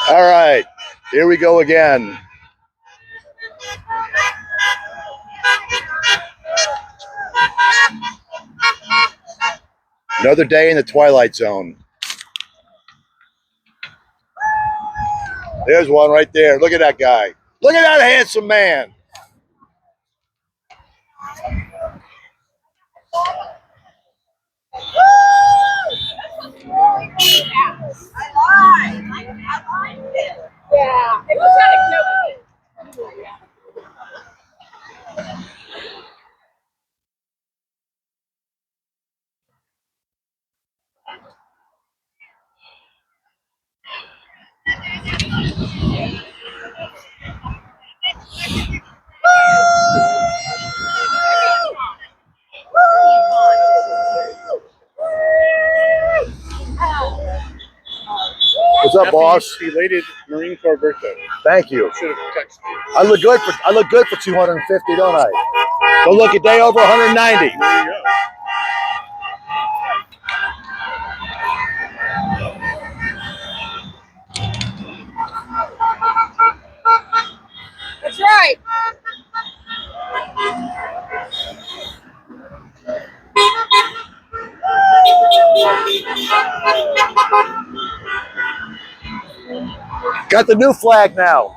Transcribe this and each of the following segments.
All right, here we go again. Another day in the Twilight Zone. There's one right there. Look at that guy. Look at that handsome man. Yeah, it was kind of cute. What's up, boss? Belated Marine Corps birthday. Thank you. Should have texted you. I look good for 250, don't I? Go look a day over 190. There you go. That's right. Got the new flag now.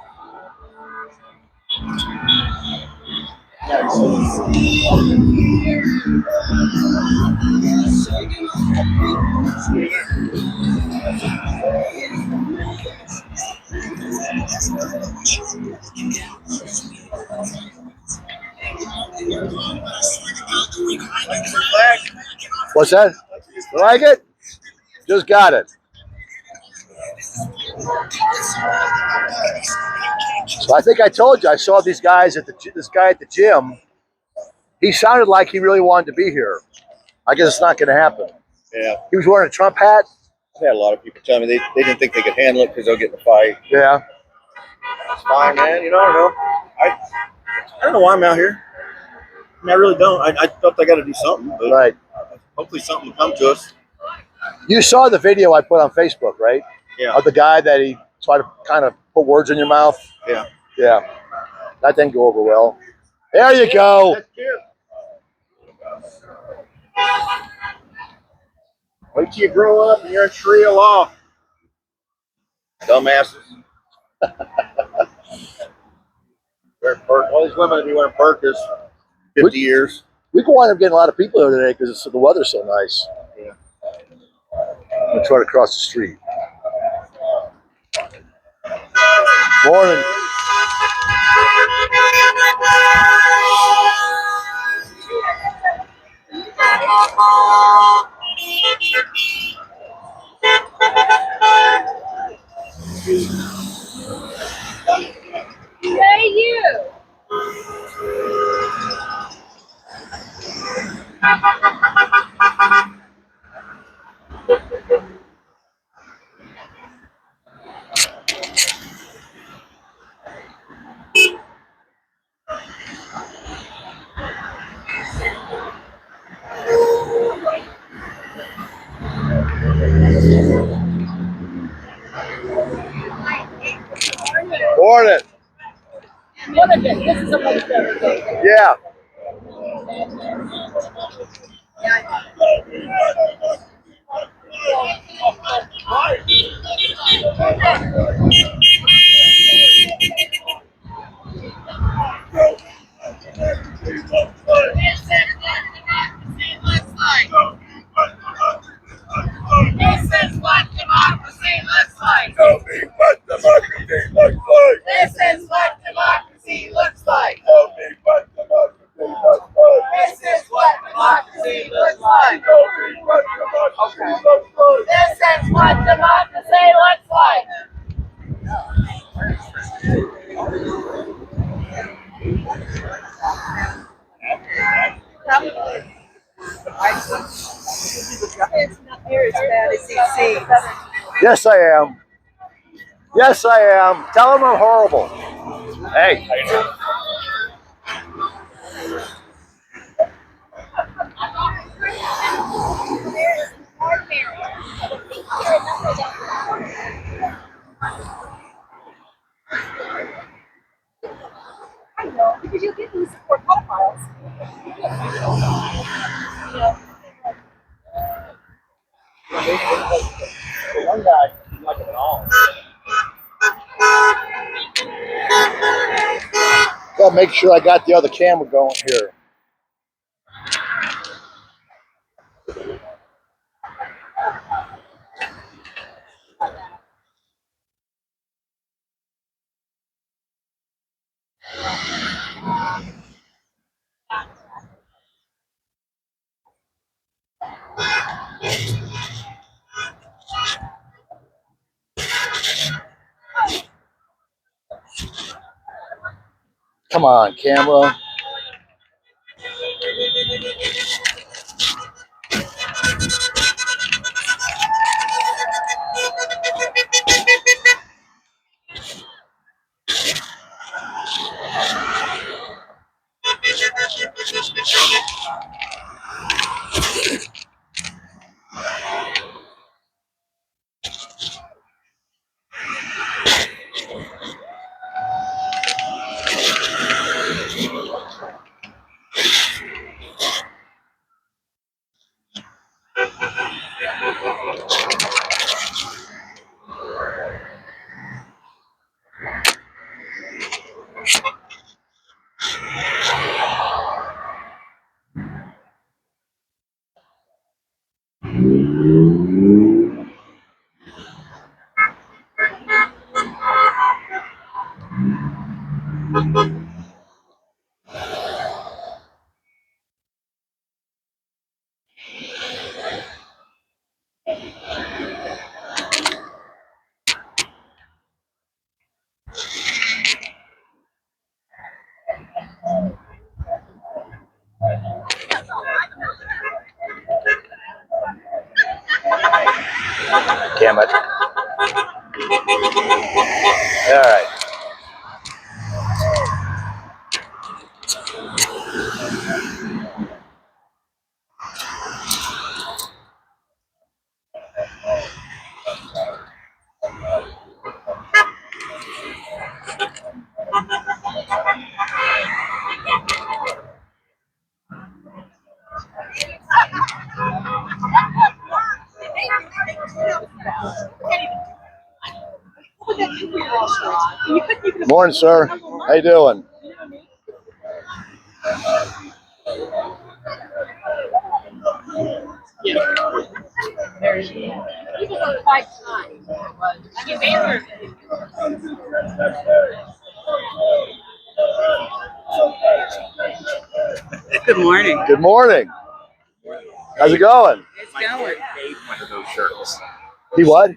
What's that? You like it? Just got it. So I think I told you I saw these guys at this guy at the gym. He sounded like he really wanted to be here. I guess it's not going to happen. Yeah, He was wearing a Trump hat. I've had a lot of people tell me they didn't think they could handle it because they'll get in a fight. Yeah. It's fine, man. You know, I don't know. I don't know why I'm out here. I mean, I really don't. I thought I got to do something, but Right. hopefully something will come to us. You saw the video I put on Facebook, right? Yeah. Of the guy that he tried to kind of put words in your mouth. Yeah. Yeah. That didn't go over well. There you go. That's cute. Wait till you grow up and you're in Sharia law. Dumbasses. All these women that be wearing burqas 50 years. We can wind up getting a lot of people here today because the weather's so nice. Yeah. I'm going to try to cross the street. Morning. Hey, you. Morning. What is it? This is a bunch Yeah. This is what democracy looks like. Tell me what democracy looks like. This is what democracy looks like. Tell me what democracy looks like. This is what democracy looks like. Tell me what democracy looks like. This is what democracy looks like. It's not near as bad as he seems. Yes, I am. Yes, I am. Tell him I'm horrible. Hey. I didn't like him at all. Gotta make sure I got the other camera going here. Come on, camera. Damn it. All right. Morning, sir. How you doing? Good morning. Good morning. How's it going? It's My going. kid made one of those shirts. He what?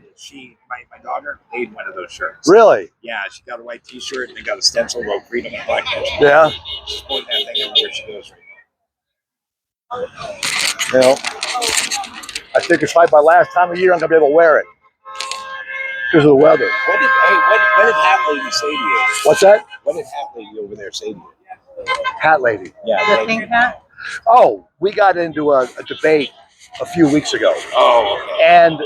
My daughter made one of those shirts. Really? Yeah, she got a white T-shirt and then got a stencil of freedom and black magic. Yeah. She's putting that thing everywhere she goes right You know, I think it's like my last time of year I'm gonna be able to wear it because of the weather. now. What did Hat Lady say to you? What's that? What did Hat Lady over there say to you? Hat lady. Yeah. The pink hat? Oh, we got into a debate a few weeks ago, Oh, okay. and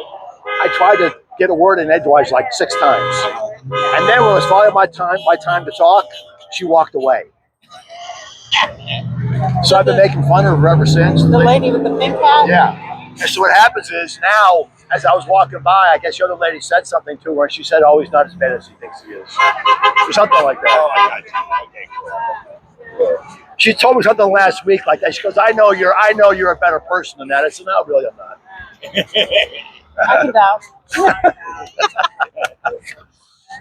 I tried to get a word in edgewise like 6 times, and then when it was finally my time to talk, she walked away. So I've been making fun of her ever since. The lady with the pink hat? Yeah. And so what happens is now, as I was walking by, I guess the other lady said something to her, and she said, "Oh, he's not as bad as he thinks he is," or something like Oh, that. I got you. Okay, cool. She told me something last week like that. She goes, I know you're a better person than that." I said, "No, really, I'm not." I can vouch.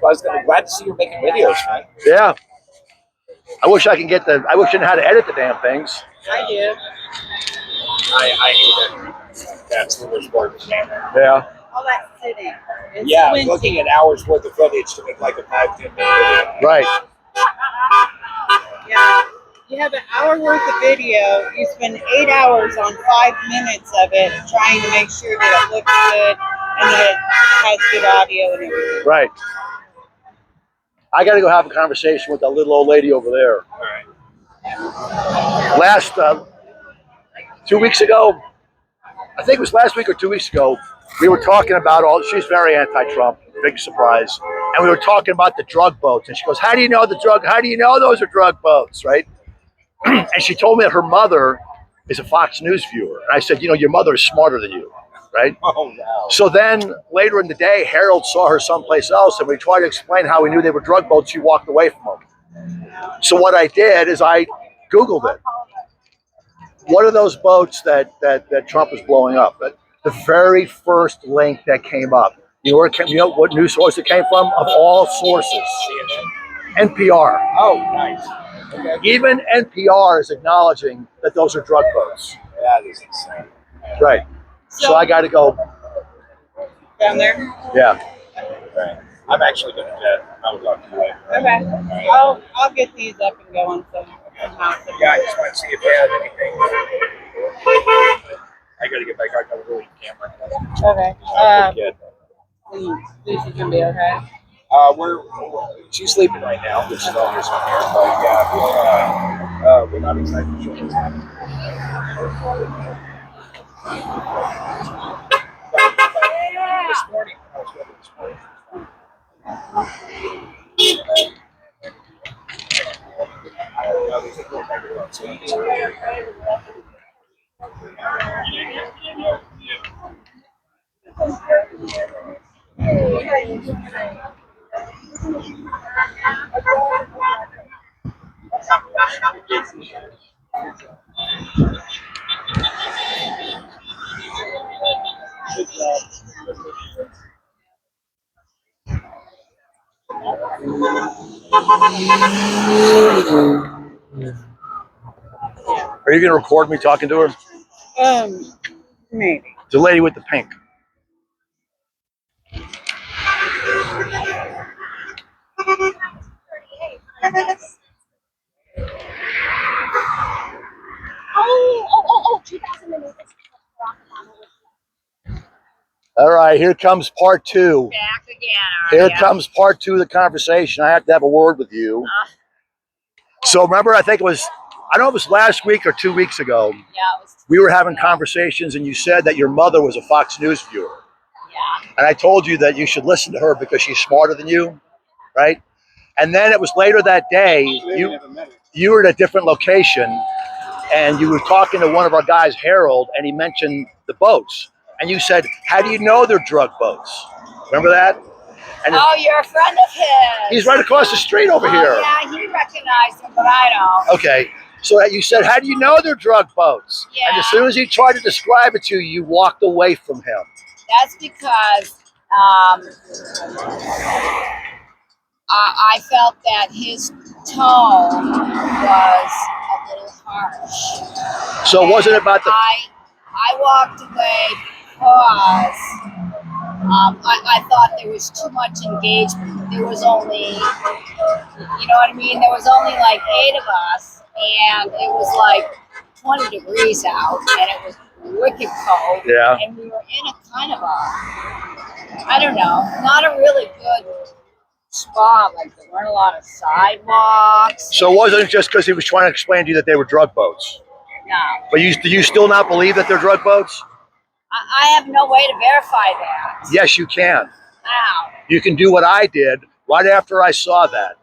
Well, I'm glad to see you're making videos, man. Yeah. I wish I knew how to edit the damn things. I do. I hate that. That's the worst part, man. Yeah. All that sitting. It's Yeah, squinting. looking at hours worth of footage to make like a 5-10 minute video. Right. Yeah. You have an hour worth of video. You spend 8 hours on 5 minutes of it trying to make sure that it looks good and that it has good audio and everything. Right. I got to go have a conversation with that little old lady over there. All right. Last 2 weeks ago, I think it was last week or 2 weeks ago, we were talking about she's very anti-Trump, big surprise. And we were talking about the drug boats. And she goes, how do you know those are drug boats, right? And she told me that her mother is a Fox News viewer. And I said, your mother is smarter than you. right? Oh no. So then later in the day, Harold saw her someplace else, and we tried to explain how we knew they were drug boats. She walked away from them. So what I did is I Googled it. What are those boats that Trump is blowing up? But the very first link that came up, you know, where it came, you know what news source it came from? Of all sources, NPR. Oh, nice. Okay. Even NPR is acknowledging that those are drug boats. That is insane. Right. So I got to go. Down there? Yeah. Right. I'm actually going to I would love to do it. Okay. I'll get these up and going somehow. Yeah, I just want to see if they have anything. I got to get back. I got a really camera. Okay. Kid. Lucy's gonna be okay. She's sleeping right now, which is all this one here. But yeah, we're not excited to show what's happening. This morning, I was working this morning. Are you going to record me talking to her? Maybe. The lady with the pink. Oh, 2008. All right, here comes part two. Back again, are Here comes part two of the conversation. I have to have a word with you. So remember, I think it was, I don't know if it was last week or 2 weeks ago, Yeah, it was. we were having conversations and you said that your mother was a Fox News viewer. Yeah. And I told you that you should listen to her because she's smarter than you, right? And then it was later that day, you were at a different location and you were talking to one of our guys, Harold, and he mentioned the boats. And you said, how do you know they're drug boats? Remember that? And Oh, you're a friend of his. he's right across the street over here. Yeah, he recognized him, but I don't. Okay, so you said, how do you know they're drug boats? Yeah. And as soon as he tried to describe it to you, you walked away from him. That's because I felt that his tone was a little harsh. So wasn't it about the... I walked away because I thought there was too much engagement. There was only, you know what I mean? There was only like 8 of us, and it was like 20 degrees out, and it was wicked cold. Yeah. And we were in a kind of a, I don't know, not a really good spot. Like there weren't a lot of sidewalks. So wasn't it just because he was trying to explain to you that they were drug boats? No. But do you still not believe that they're drug boats? I have no way to verify that. Yes, you can. How? You can do what I did right after I saw that.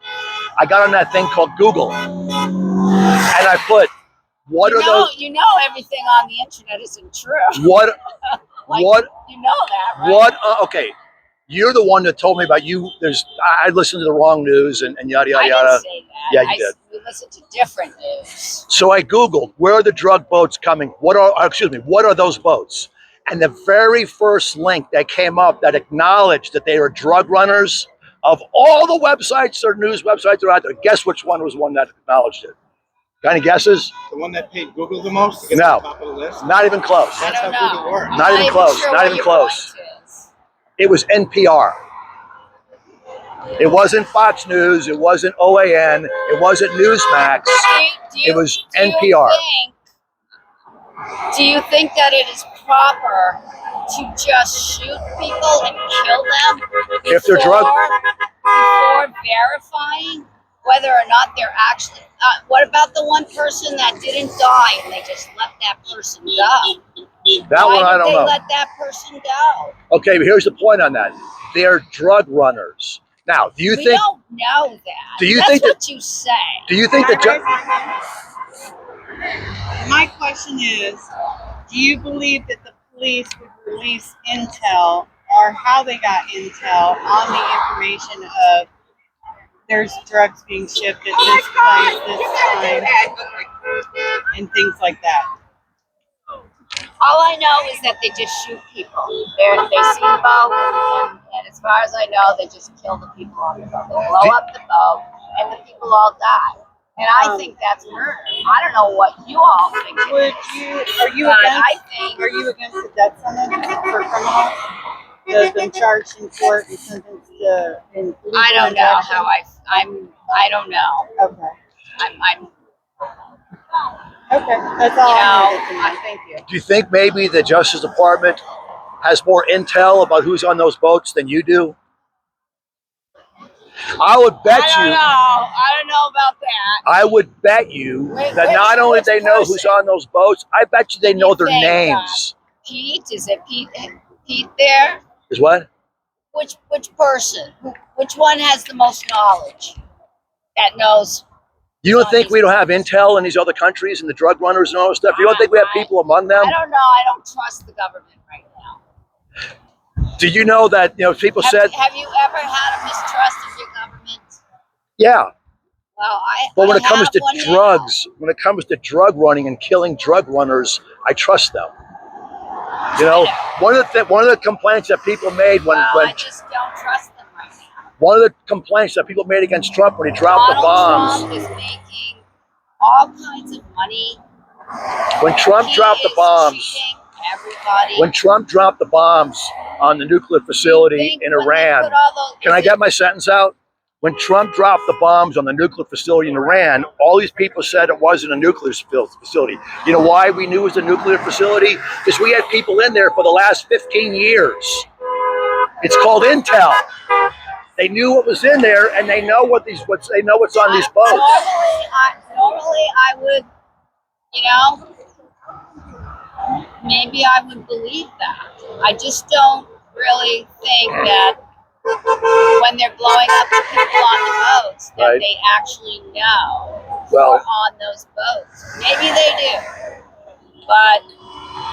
I got on that thing called Google, and I put, what are those? You know everything on the internet isn't true. What? Like, what? You know that, right? What? Okay, you're the one that told me about you. I listened to the wrong news and yada yada I yada. didn't say that. Yeah, you did. We listened to different news. So I Googled, where are the drug boats coming? What are those boats? And the very first link that came up that acknowledged that they were drug runners, of all the websites or news websites that are out there, guess which one was one that acknowledged it? Got any guesses? The one that paid Google the most to get No. to the top of the list? Not even close. I That's don't how know. Google works. I'm Not even close. sure Not what even your close. point is. It was NPR. It wasn't Fox News. It wasn't OAN. It wasn't Newsmax. It was NPR. Do you think that it is proper to just shoot people and kill them If they're drug- before verifying whether or not they're actually? What about the one person that didn't die and they just let that person go? That one I don't Why did know. they let that person go? Okay, but here's the point on that. They're drug runners. Now, do you We think? don't know that. Do you That's think that- what you say? Do you think that? My question is, do you believe that the police would release intel or how they got intel on the information of there's drugs being shipped at this place, this time, and things like that. All I know is that they just shoot people. They see a boat, and as far as I know, they just kill the people on the boat. They blow up the boat, and the people all die. And I think that's murder. I don't know what you all think. Are you But against? I think Are you against the death sentence for criminals that have been charged in court and sentenced to? I don't know how I don't know. Okay. I'm Okay. That's all I needed to know. Thank you. Do you think maybe the Justice Department has more intel about who's on those boats than you do? I would bet I don't you. know. I don't know about that. I would bet you that not only they know who's on those boats, I bet you they know their names. Pete, is it Pete? Pete there? Is what? Which person? Which one has the most knowledge? That knows. You don't think we don't have intel in these other countries and the drug runners and all that stuff? You don't think we have people among them? I don't know. I don't trust the government right now. Did you know that people said? Have you ever had a mistrust of your government? Yeah. Well, But when it comes have to one now. drugs, when it comes to drug running and killing drug runners, I trust them. One of the complaints that people made when I just don't trust them right now. one of the complaints that people made against Trump when he dropped the Donald bombs. Trump is making all kinds of money. When Trump He dropped the is bombs, cheating everybody. when Trump dropped the bombs on the nuclear facility Think in when they Iran, put all those- can I get my sentence out? When Trump dropped the bombs on the nuclear facility in Iran, all these people said it wasn't a nuclear facility. You know why we knew it was a nuclear facility? Because we had people in there for the last 15 years. It's called intel. They knew what was in there, and they know what's on these boats. Normally I would, maybe I would believe that. I just don't really think that when they're blowing up the people on the boats, that Right. they actually know Well- who are on those boats. Maybe they do, but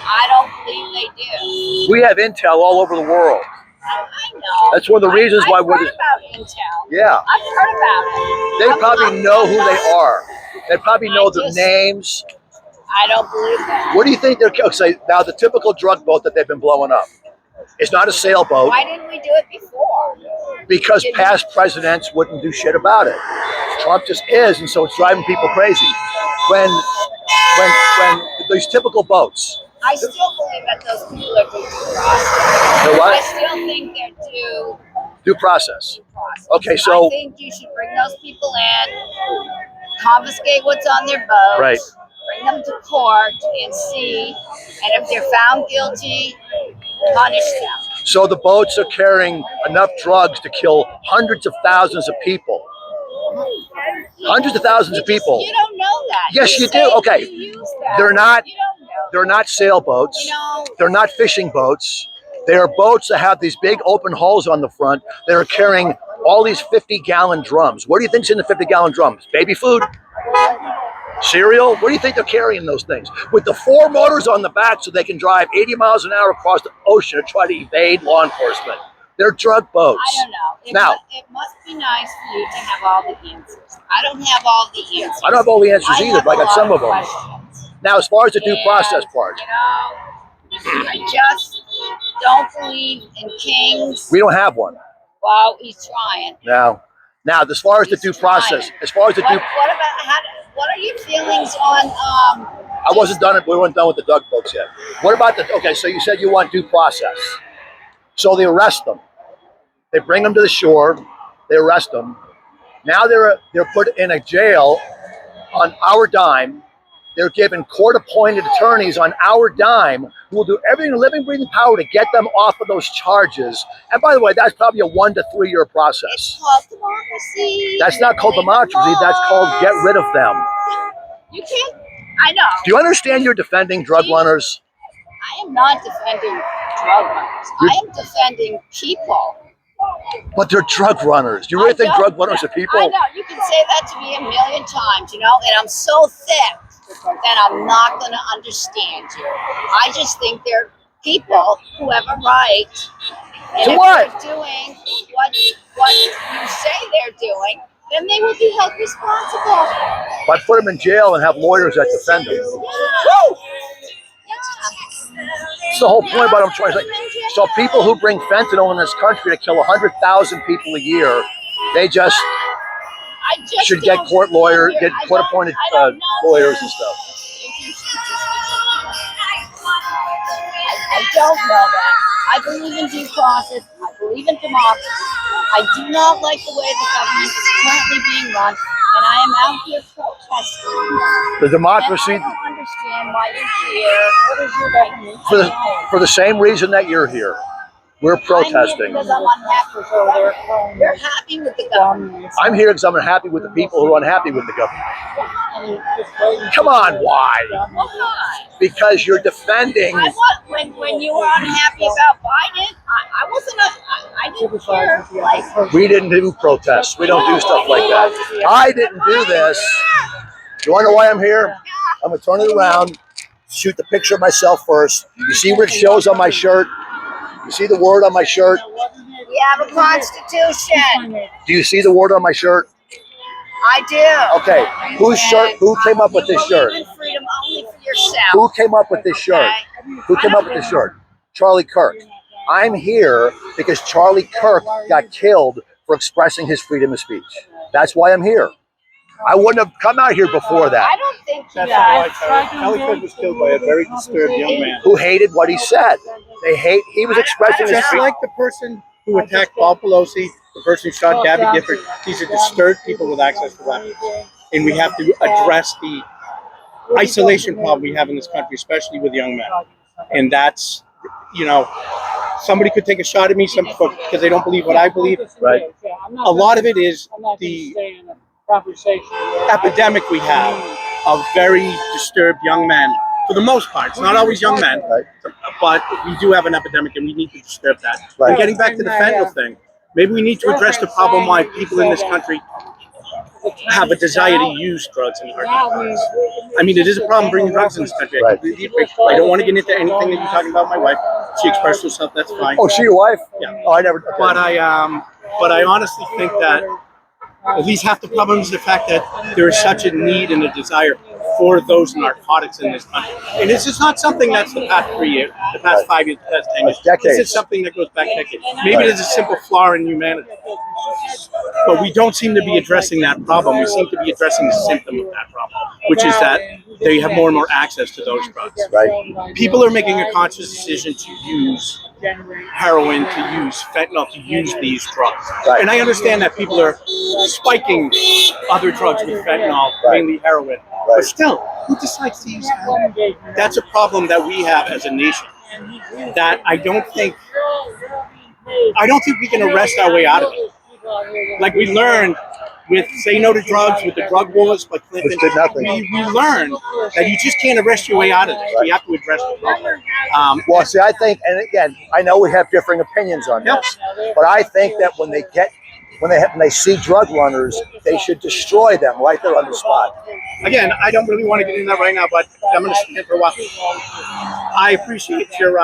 I don't believe they do. We have intel all over the world. I know. That's one of the reasons why I've we're. heard about Intel. Yeah, I've heard about it. they I'm probably not- know I'm who not- they are. They probably know their just- names. I don't believe that. What do you think they're say now? The typical drug boat that they've been blowing up, it's not a sailboat Why didn't we do it before? because past presidents wouldn't do shit about it. Trump just is, and so it's driving people crazy. When these typical boats, I still believe that those people are due process. they're I what? still think they're due Due process. process. Okay, so- I think you should bring those people in, confiscate what's on their boat, Right. bring them to court and see, and if they're found guilty, punish them. So the boats are carrying enough drugs to kill hundreds of thousands of people. Hundreds of thousands of people. You don't know that. Yes, you do. say Okay. you use that. They're not- You don't know. They're not sailboats. They're not fishing boats. They are boats that have these big open hulls on the front that are carrying all these 50-gallon drums. What do you think's in the 50-gallon drums? Baby food? Cereal? What do you think they're carrying in those things? With the 4 motors on the back so they can drive 80 miles an hour across the ocean to try to evade law enforcement. They're drug boats. I don't know. Now- It must be nice for you to have all the answers. I don't have all the answers. I don't have all the answers I either, have but I a got lot some of them. questions. Now, as far as the due And, process part, I just don't believe in kings. we don't have one. Well, he's trying. Now, as far as the due process, as far as the What due, about what are your feelings on I wasn't done it. We weren't done with the drug boats yet. What about okay, so you said you want due process. So they arrest them. They bring them to the shore. They arrest them. Now they're put in a jail on our dime. They're given court-appointed attorneys on our dime who will do everything in living, breathing power to get them off of those charges. And by the way, that's probably a 1 to 3 year process. it's called democracy? That's not called democracy. That's called get rid of them. You can't. I know. Do you understand you're defending drug runners? I am not defending drug runners. I am defending people. But they're drug runners. Do you really I think don't- drug runners are people? I know. You can say that to me a million times, and I'm so thick that I'm not going to understand you. I just think they're people who have a right. And To if what? they're doing what you say they're doing, then they will be held responsible. But put them in jail and have lawyers that defend them. Yeah. That's the whole point about what I'm trying to say. So people who bring fentanyl in this country to kill 100,000 people a year, they just I just should get don't- court lawyers, get I court-appointed don't know. lawyers and stuff. I don't know that. I believe in due process. I believe in democracy. I do not like the way the government is currently being run, and I am out here protesting. The democracy, And I don't understand why you're here. What is your government? for the same reason that you're here, we're I'm here protesting. because I'm unhappy with the government. You're happy with the government. I'm here because I'm unhappy with the people who are unhappy with the government. Come on, why? Why? Because you're defending. When you were unhappy about Biden, I wasn't. I didn't care. Like, We didn't do protests. We don't do stuff like that. I didn't do this. You want to know why I'm here? I'm going to turn it around, shoot the picture of myself first. You see what it shows on my shirt? You see the word on my shirt? we have a constitution. Do you see the word on my shirt? I do. Okay. Whose shirt? Who came up with this You shirt? believe in freedom only for yourself. Who came up with this shirt? Who came up with this shirt? Charlie Kirk. I'm here because Charlie Kirk got killed for expressing his freedom of speech. That's why I'm here. I wouldn't have come out here before I that. don't think That's you not guys. why Charlie Kirk was killed by a very disturbed young man. Who hated what he said. He was expressing his Just freedom. like the person who attacked Paul Pelosi, the person who shot Gabby Gifford, these are disturbed people with access to weapons. And we have to address the isolation problem we have in this country, especially with young men. And that's, somebody could take a shot at me because they don't believe what I believe. Right. A lot of it is the epidemic we have of very disturbed young men. For the most part, it's not always young men, Right. but we do have an epidemic, and we need to disturb that. Right. And getting back to the fentanyl thing, maybe we need to address the problem why people in this country have a desire to use drugs in large quantities. I mean, it is a problem bringing drugs in this country. I Right. completely agree. I don't want to get into anything that you're talking about. My wife, she expressed herself. That's fine. Oh, she your wife? Yeah. Oh, I never. Okay. But I honestly think that at least half the problem is the fact that there is such a need and a desire for those narcotics in this country. And this is not something that's the past 3 years, the past 5 years, the past 10 years. It's decades. This is something that goes back decades. Maybe there's a simple flaw in humanity. But we don't seem to be addressing that problem. We seem to be addressing the symptom of that problem, which is that they have more and more access to those drugs. Right. People are making a conscious decision to use heroin, to use fentanyl, to use these drugs. Right. And I understand that people are spiking other drugs with fentanyl, Right. mainly heroin. Right. But still, who decides to use heroin? That's a problem that we have as a nation. That I don't think we can arrest our way out of it. Like we learned with Say No to Drugs, with the drug wars by Clinton, Which did nothing. we learned that you just can't arrest your way out of this. We have to address the problem. Well, see, I think, and again, I know we have differing opinions on this, but I think that when they see drug runners, they should destroy them right there on the spot. Again, I don't really want to get into that right now, but I'm going to stand for a while. I appreciate your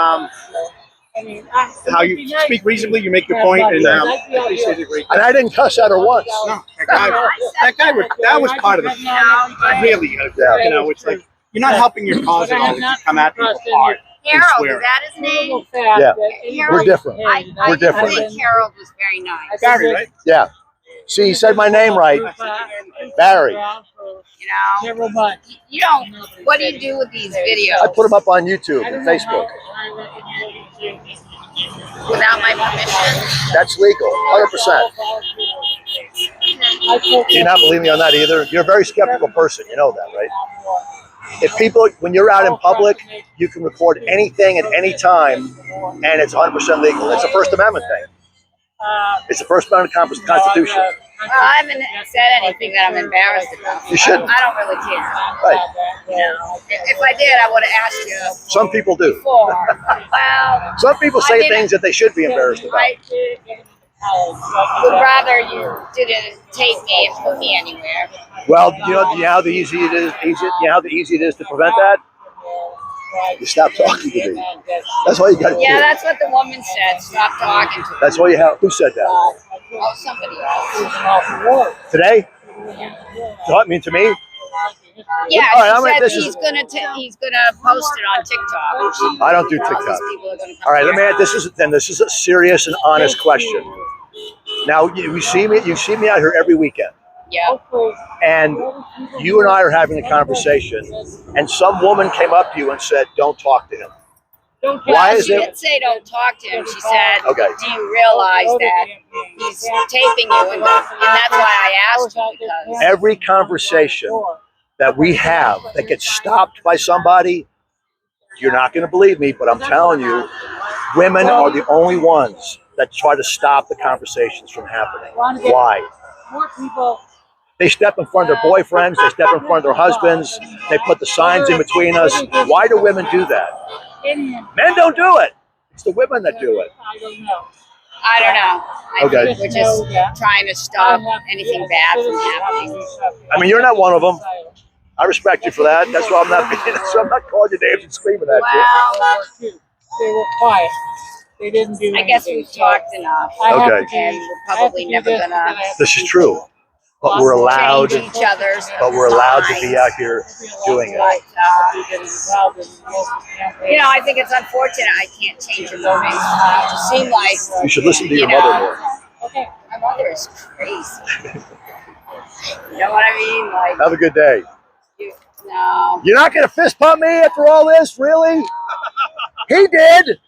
how you speak reasonably. You make your point, and I appreciate it greatly. And I didn't cuss at her once. No, that was part of it. Really, it's like you're not helping your cause at all. If you come at people hard. Harold, swear. is that his name? Yeah, Harold? we're different. I We're different. think Harold was very nice. Barry, right? Yeah. See, he said my name right. Barry. You know, you don't. What do you do with these videos? I put them up on YouTube and Facebook. Without my permission. That's legal, 100%. Do you not believe me on that either? You're a very skeptical person. You know that, right? If people, when you're out in public, you can record anything at any time, and it's 100% legal. It's a First Amendment thing. It's the First Amendment Constitution. Well, I haven't said anything that I'm embarrassed about. You shouldn't. I don't really care. Right. You know, if I did, I would have asked you Some people do. before. Well, Some people say I mean, things that they should be embarrassed about. I would rather you didn't take me and put me anywhere. Well, you know how easy it is to prevent that? You stop talking to me. That's all you got to Yeah, do. that's what the woman said. Stop talking to me. That's all you have. Who said that? Oh, somebody else. Today? I mean, to me? Yeah, All right, I'm she gonna- said this is- he's gonna post it on TikTok. I don't do All these TikTok. people are gonna come All right, let me here. add. This is a serious and honest question. Now you see me out here every weekend, Yeah. and you and I are having a conversation, and some woman came up to you and said, "Don't talk to him." Why is She it? didn't say don't talk to him. She said, Okay. do you realize that he's taping you? And that's why I asked you, because Every conversation that we have that gets stopped by somebody, you're not going to believe me, but I'm telling you, women are the only ones that try to stop the conversations from happening. Why? More people. They step in front of their boyfriends, they step in front of their husbands, they put the signs in between us. Why do women do that? Men don't do it. It's the women that do it. I don't know. I don't know. I Okay. think we're just trying to stop anything bad from happening. I mean, you're not one of them. I respect you for that. That's why I'm not. That's why I'm not calling you names and screaming at you. Well, They were quiet. They didn't do I guess anything, we've so talked enough. I have Okay. to be- And we're I have probably to do never this, gonna and I have to This is do true, but we're allowed. change each other's But we're allowed to be minds. out here doing it. But, be getting involved in local campaigns. you know, I think it's unfortunate I can't change your mind. You seem like, You should listen to your you know, mother more. Okay. my mother is crazy. You know what I mean? Like, Have a good day. no. You're not gonna fist pump me after all this, really? He did.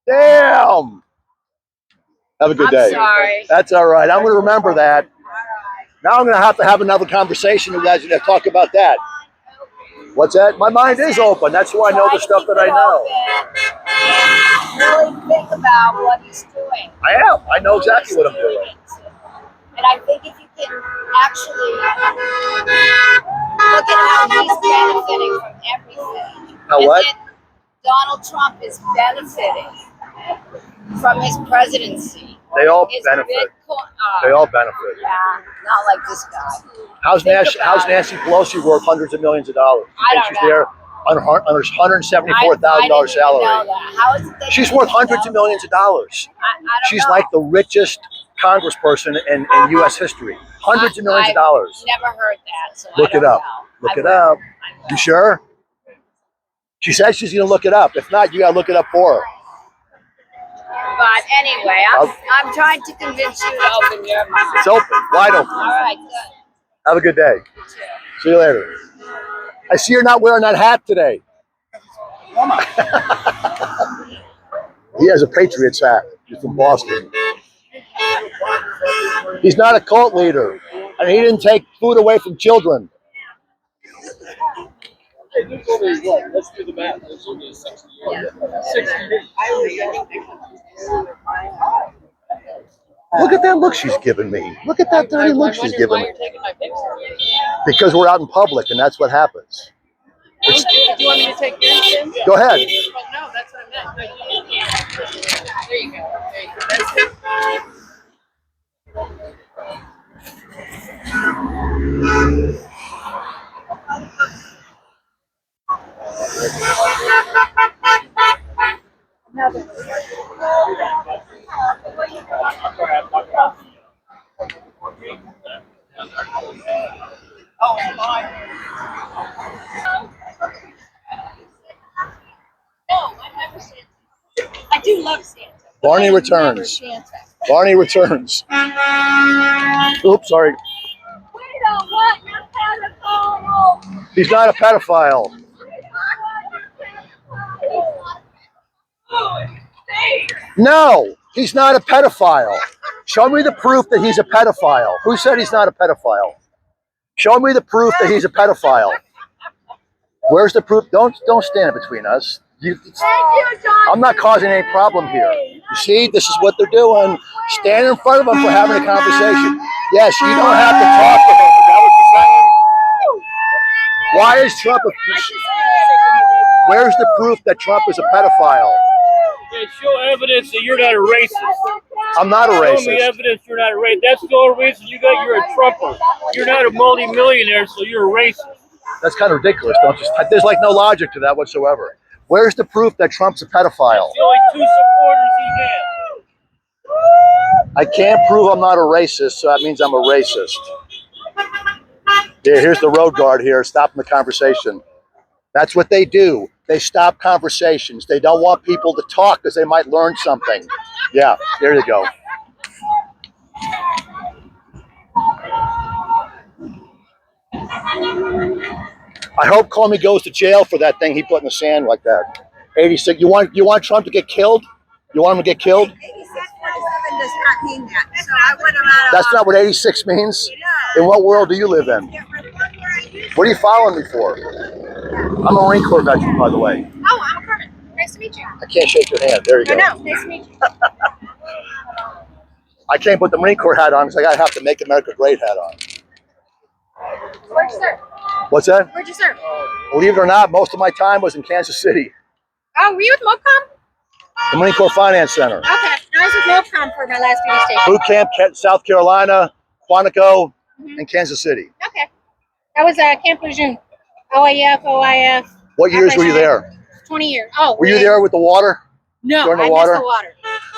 Damn. Have a good I'm day. sorry. That's all right. I'm gonna remember that. Now I'm gonna have another conversation with you guys and talk about that. What's that? My mind is open. That's why I know the stuff that I know. Really think about what he's doing. I am. I know exactly what I'm doing. And I think if you can actually look at how he's benefiting from everything. How And what? that Donald Trump is benefiting from his presidency. They all His benefit. Bitcoin, They all benefit. yeah, not like this guy. How's Think Nancy, about how's it. Nancy Pelosi worth hundreds of millions of dollars? You I think don't she's know. there on her $174,000 I didn't even salary? know that. How is it that She's you worth didn't hundreds know? of millions of dollars. I don't She's know. like the richest congressperson in U.S. history. Hundreds of millions of I've dollars. Never heard that. So Look I don't it up. know. Look I it will. up. I will. You sure? She said she's going to look it up. If not, you got to look it up for her. But anyway, I'm trying to convince you to open your mouth. It's open, wide open. All right, good. Have a good day. See you later. I see you're not wearing that hat today. He has a Patriots hat. He's from Boston. He's not a cult leader, and he didn't take food away from children. Let's do the math. This will be 60 years. 60 years. Look at that look she's giving me. Look at that dirty look she's giving me. taking my picture. Because we're out in public, and that's what happens. Do you want me to take yours, Tim? Go ahead. No, that's what I meant. There you go. There you go. That's it. I do love Santa. Barney returns. Santa. Barney returns. Oops, sorry. We don't want your pedophile. He's not a pedophile. No, he's not a pedophile. Show me the proof that he's a pedophile. Who said he's not a pedophile? Show me the proof that he's a pedophile. Where's the proof? Don't stand between us. I'm not causing any problem here. You see, this is what they're doing. Stand in front of them for having a conversation. Yes, you don't have to talk to him. Is that what you're saying? Why is Trump a... Where's the proof that Trump is a pedophile? Okay, show evidence that you're not a racist. I'm not a Show me racist. evidence you're not a racist. That's the only reason you're a Trumper. You're not a multi-millionaire, so you're a racist. That's kind of ridiculous, don't you? There's like no logic to that whatsoever. Where's the proof that Trump's a pedophile? The only 2 supporters he had. I can't prove I'm not a racist, so that means I'm a racist. Yeah, here's the road guard here, stopping the conversation. That's what they do. They stop conversations. They don't want people to talk because they might learn something. Yeah, there you go. I hope Comey goes to jail for that thing he put in the sand like that. 86. You want Trump to get killed? You want him to get killed? 8647 does not mean that. So I went around. That's not what 86 means? In what world do you live in? What are you following me for? I'm a Marine Corps veteran, by the way. Oh, I'm Carmen. Nice to meet you. I can't shake your hand. There you go. No, nice to meet you. I can't put the Marine Corps hat on because I gotta have to make America great hat on. Where'd you serve? What's that? Where'd you serve? Believe it or not, most of my time was in Kansas City, Oh, were you with MOPCOM? the Marine Corps Finance Center. Okay. I was with MOPCOM for my last duty station. Boot camp, South Carolina, Quantico, and Kansas City. Okay. That was Camp Lejeune. OAF, OIF. What years were you there? 20 years. Oh, Were you there with the water? No, during the I water? missed the water.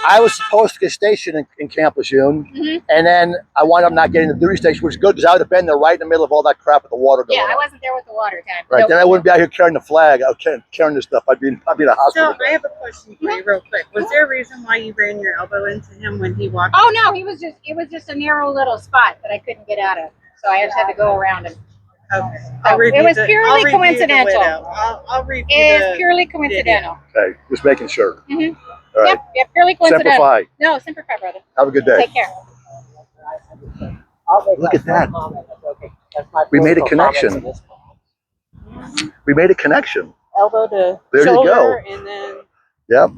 I was supposed to get stationed in Camp Lejeune, and then I wound up not getting the duty station, which is good because I would have been there right in the middle of all that crap with the water going Yeah, on. I wasn't there with the water time. Right, Nope. then I wouldn't be out here carrying the flag. I was carrying this stuff. I'd be in a So hospital. I have a question for you real quick. Was there a reason why you ran your elbow into him when he walked? Oh no, it was just a narrow little spot that I couldn't get out of. So I just had to go around him. Okay. It was purely coincidental. I'll review It's purely coincidental. Okay, just making sure. Mm-hmm. All right. Yep, purely Semper coincidental. Fi. No, Semper Fi, brother. Have a good day. Take care. Look at that. We made a connection. We made a connection. elbow to There you shoulder, go. and then Yep.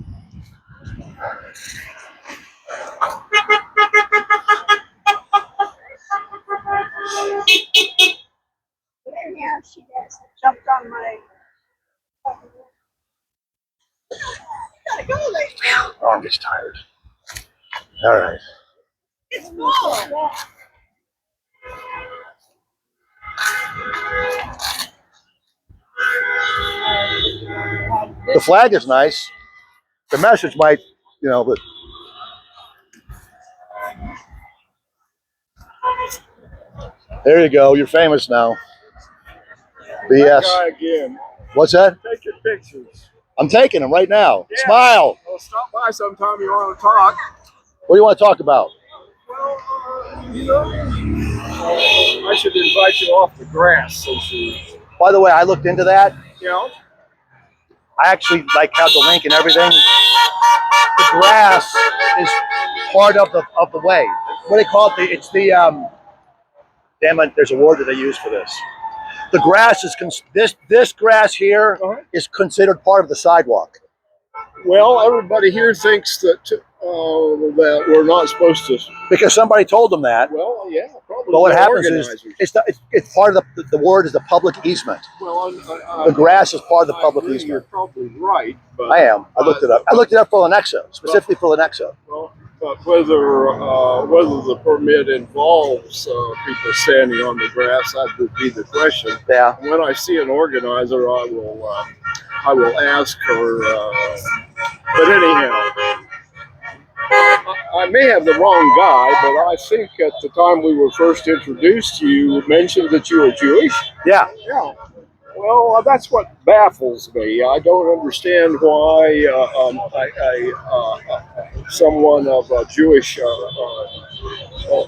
Yeah, she does. Jumped on my. Arm is tired. All right. It's full. The flag is nice. The message might, but there you go. You're famous now. BS. Guy again. What's that? Take your pictures. I'm taking them right now. Yeah. Smile. Well, stop by sometime you want to talk. What do you want to talk about? Well, I should invite you off the grass since you, By the way, I looked into that. I actually have the link and everything. The grass is part of the way. What do they call it? It's the damn it. There's a word that they use for this. The grass is this grass here is considered part of the sidewalk. well, everybody here thinks that that we're not supposed to. Because somebody told them that. Well, yeah, probably. But what the happens organizers. is it's part of the word is the public easement. Well, The grass is part of the I public agree, easement. You're probably right. But, I am. I looked it up. I looked it up for Lenexa, specifically for Lenexa. Well, but whether the permit involves people standing on the grass, that would be the question. Yeah. When I see an organizer, I will ask her. But anyhow, I may have the wrong guy, but I think at the time we were first introduced, you mentioned that you were Jewish. Yeah. Yeah. Well, that's what baffles me. I don't understand why someone of Jewish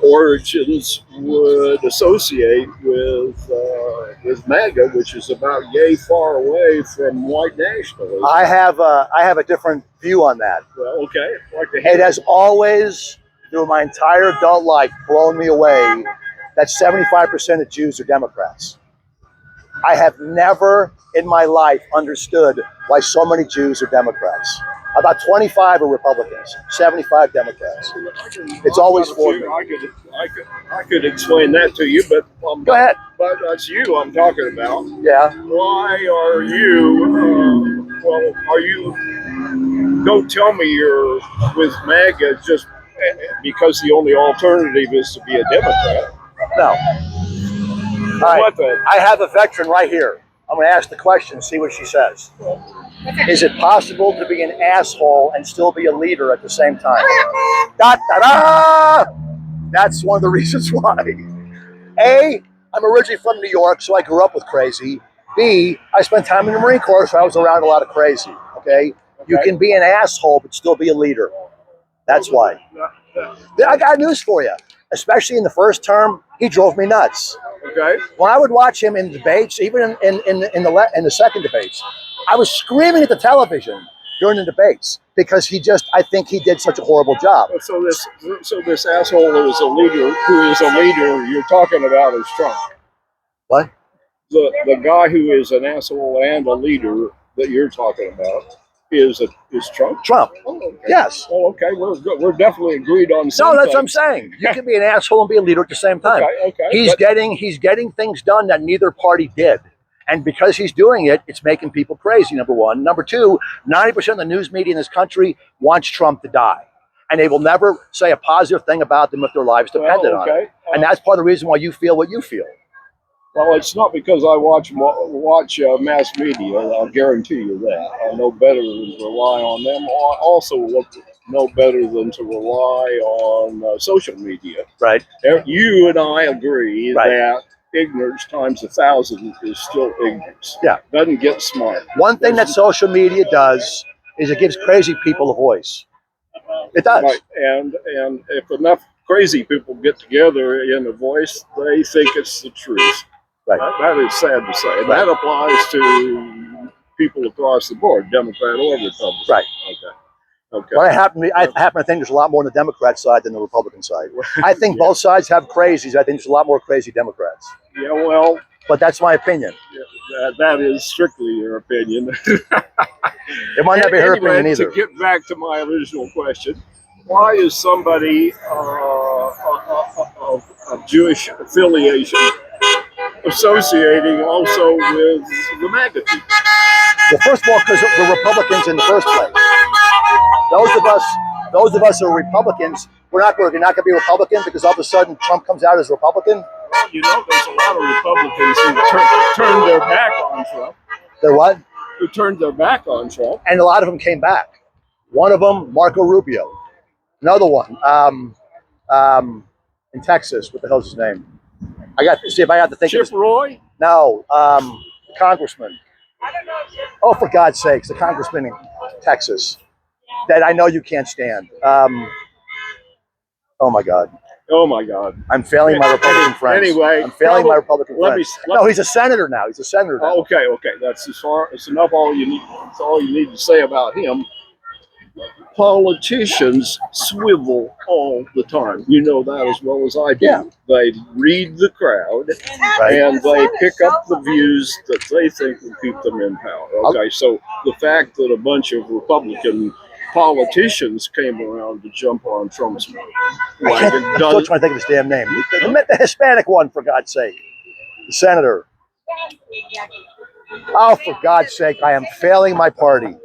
origins would associate with MAGA, which is about yay far away from white nationalism. I have a different view on that. Well, okay. I'd like to hear It has always, through my entire adult life, blown me away that 75% of Jews are Democrats. I have never in my life understood why so many Jews are Democrats. About 25 are Republicans, 75 Democrats. It's always for me. I could explain that to you, but Go ahead. But that's you I'm talking about. Yeah. Why are you? Are you? Don't tell me you're with MAGA just because the only alternative is to be a Democrat. No. All right. What the? I have a veteran right here. I'm going to ask the question, see what she says. Is it possible to be an asshole and still be a leader at the same time? Da da da! That's one of the reasons why. A, I'm originally from New York, so I grew up with crazy. B, I spent time in the Marine Corps, so I was around a lot of crazy. Okay? You can be an asshole but still be a leader. That's why. I got news for you. Especially in the first term, he drove me nuts. Okay. When I would watch him in debates, even in the second debates, I was screaming at the television during the debates because I think he did such a horrible job. So this asshole who is a leader you're talking about is Trump. What? The guy who is an asshole and a leader that you're talking about is Trump. Trump. Oh, okay. Yes. Oh, okay. We're definitely agreed on No, something. that's what I'm saying. You can be an asshole and be a leader at the same time. Okay. He's getting things done that neither party did. And because he's doing it, it's making people crazy, number one. Number two, 90% of the news media in this country wants Trump to die. And they will never say a positive thing about them if their lives depended on it. And that's part of the reason why you feel what you feel. Well, it's not because I watch mass media. I'll guarantee you that. I know better than to rely on them. I also know better than to rely on social media. Right. You and I agree Right. that ignorance times 1,000 is still ignorance. Yeah. Doesn't get smart. One thing that social media does is it gives crazy people a voice. It does. Right. And if enough crazy people get together in a voice, they think it's the truth. Right. That is sad to say. That applies to people across the board, Democrat or Republican. Right. Okay. But I happen to think there's a lot more on the Democrat side than the Republican side. I think both sides have crazies. I think there's a lot more crazy Democrats. Yeah, well, But that's my opinion. that is strictly your opinion. It might not be her opinion either. To get back to my original question, why is somebody of Jewish affiliation associating also with the MAGA people? Well, first of all, because we're Republicans in the first place. Those of us who are Republicans, we're not going to be Republican because all of a sudden Trump comes out as Republican. You know, there's a lot of Republicans who turned their back on Trump. They're what? Who turned their back on Trump. And a lot of them came back. One of them, Marco Rubio. Another one, in Texas. What the hell's his name? I got to see if I have to think. Chip Roy? No, congressman. Oh, for God's sakes, the congressman in Texas that I know you can't stand. Oh my God. Oh my God. I'm failing my Republican friends. Anyway, I'm failing my Republican let friends. me- No, he's a senator now. He's a senator now. Oh, okay. That's it's enough. That's all you need to say about him. Politicians swivel all the time. You know that as well as I do. Yeah. They read the crowd Right. and they pick up the views that they think will keep them in power. Okay, so the fact that a bunch of Republican politicians came around to jump on Trump's wagon I'm still trying to think of his damn name. The Hispanic one, for God's sake. The senator. Oh, for God's sake, I am failing my party.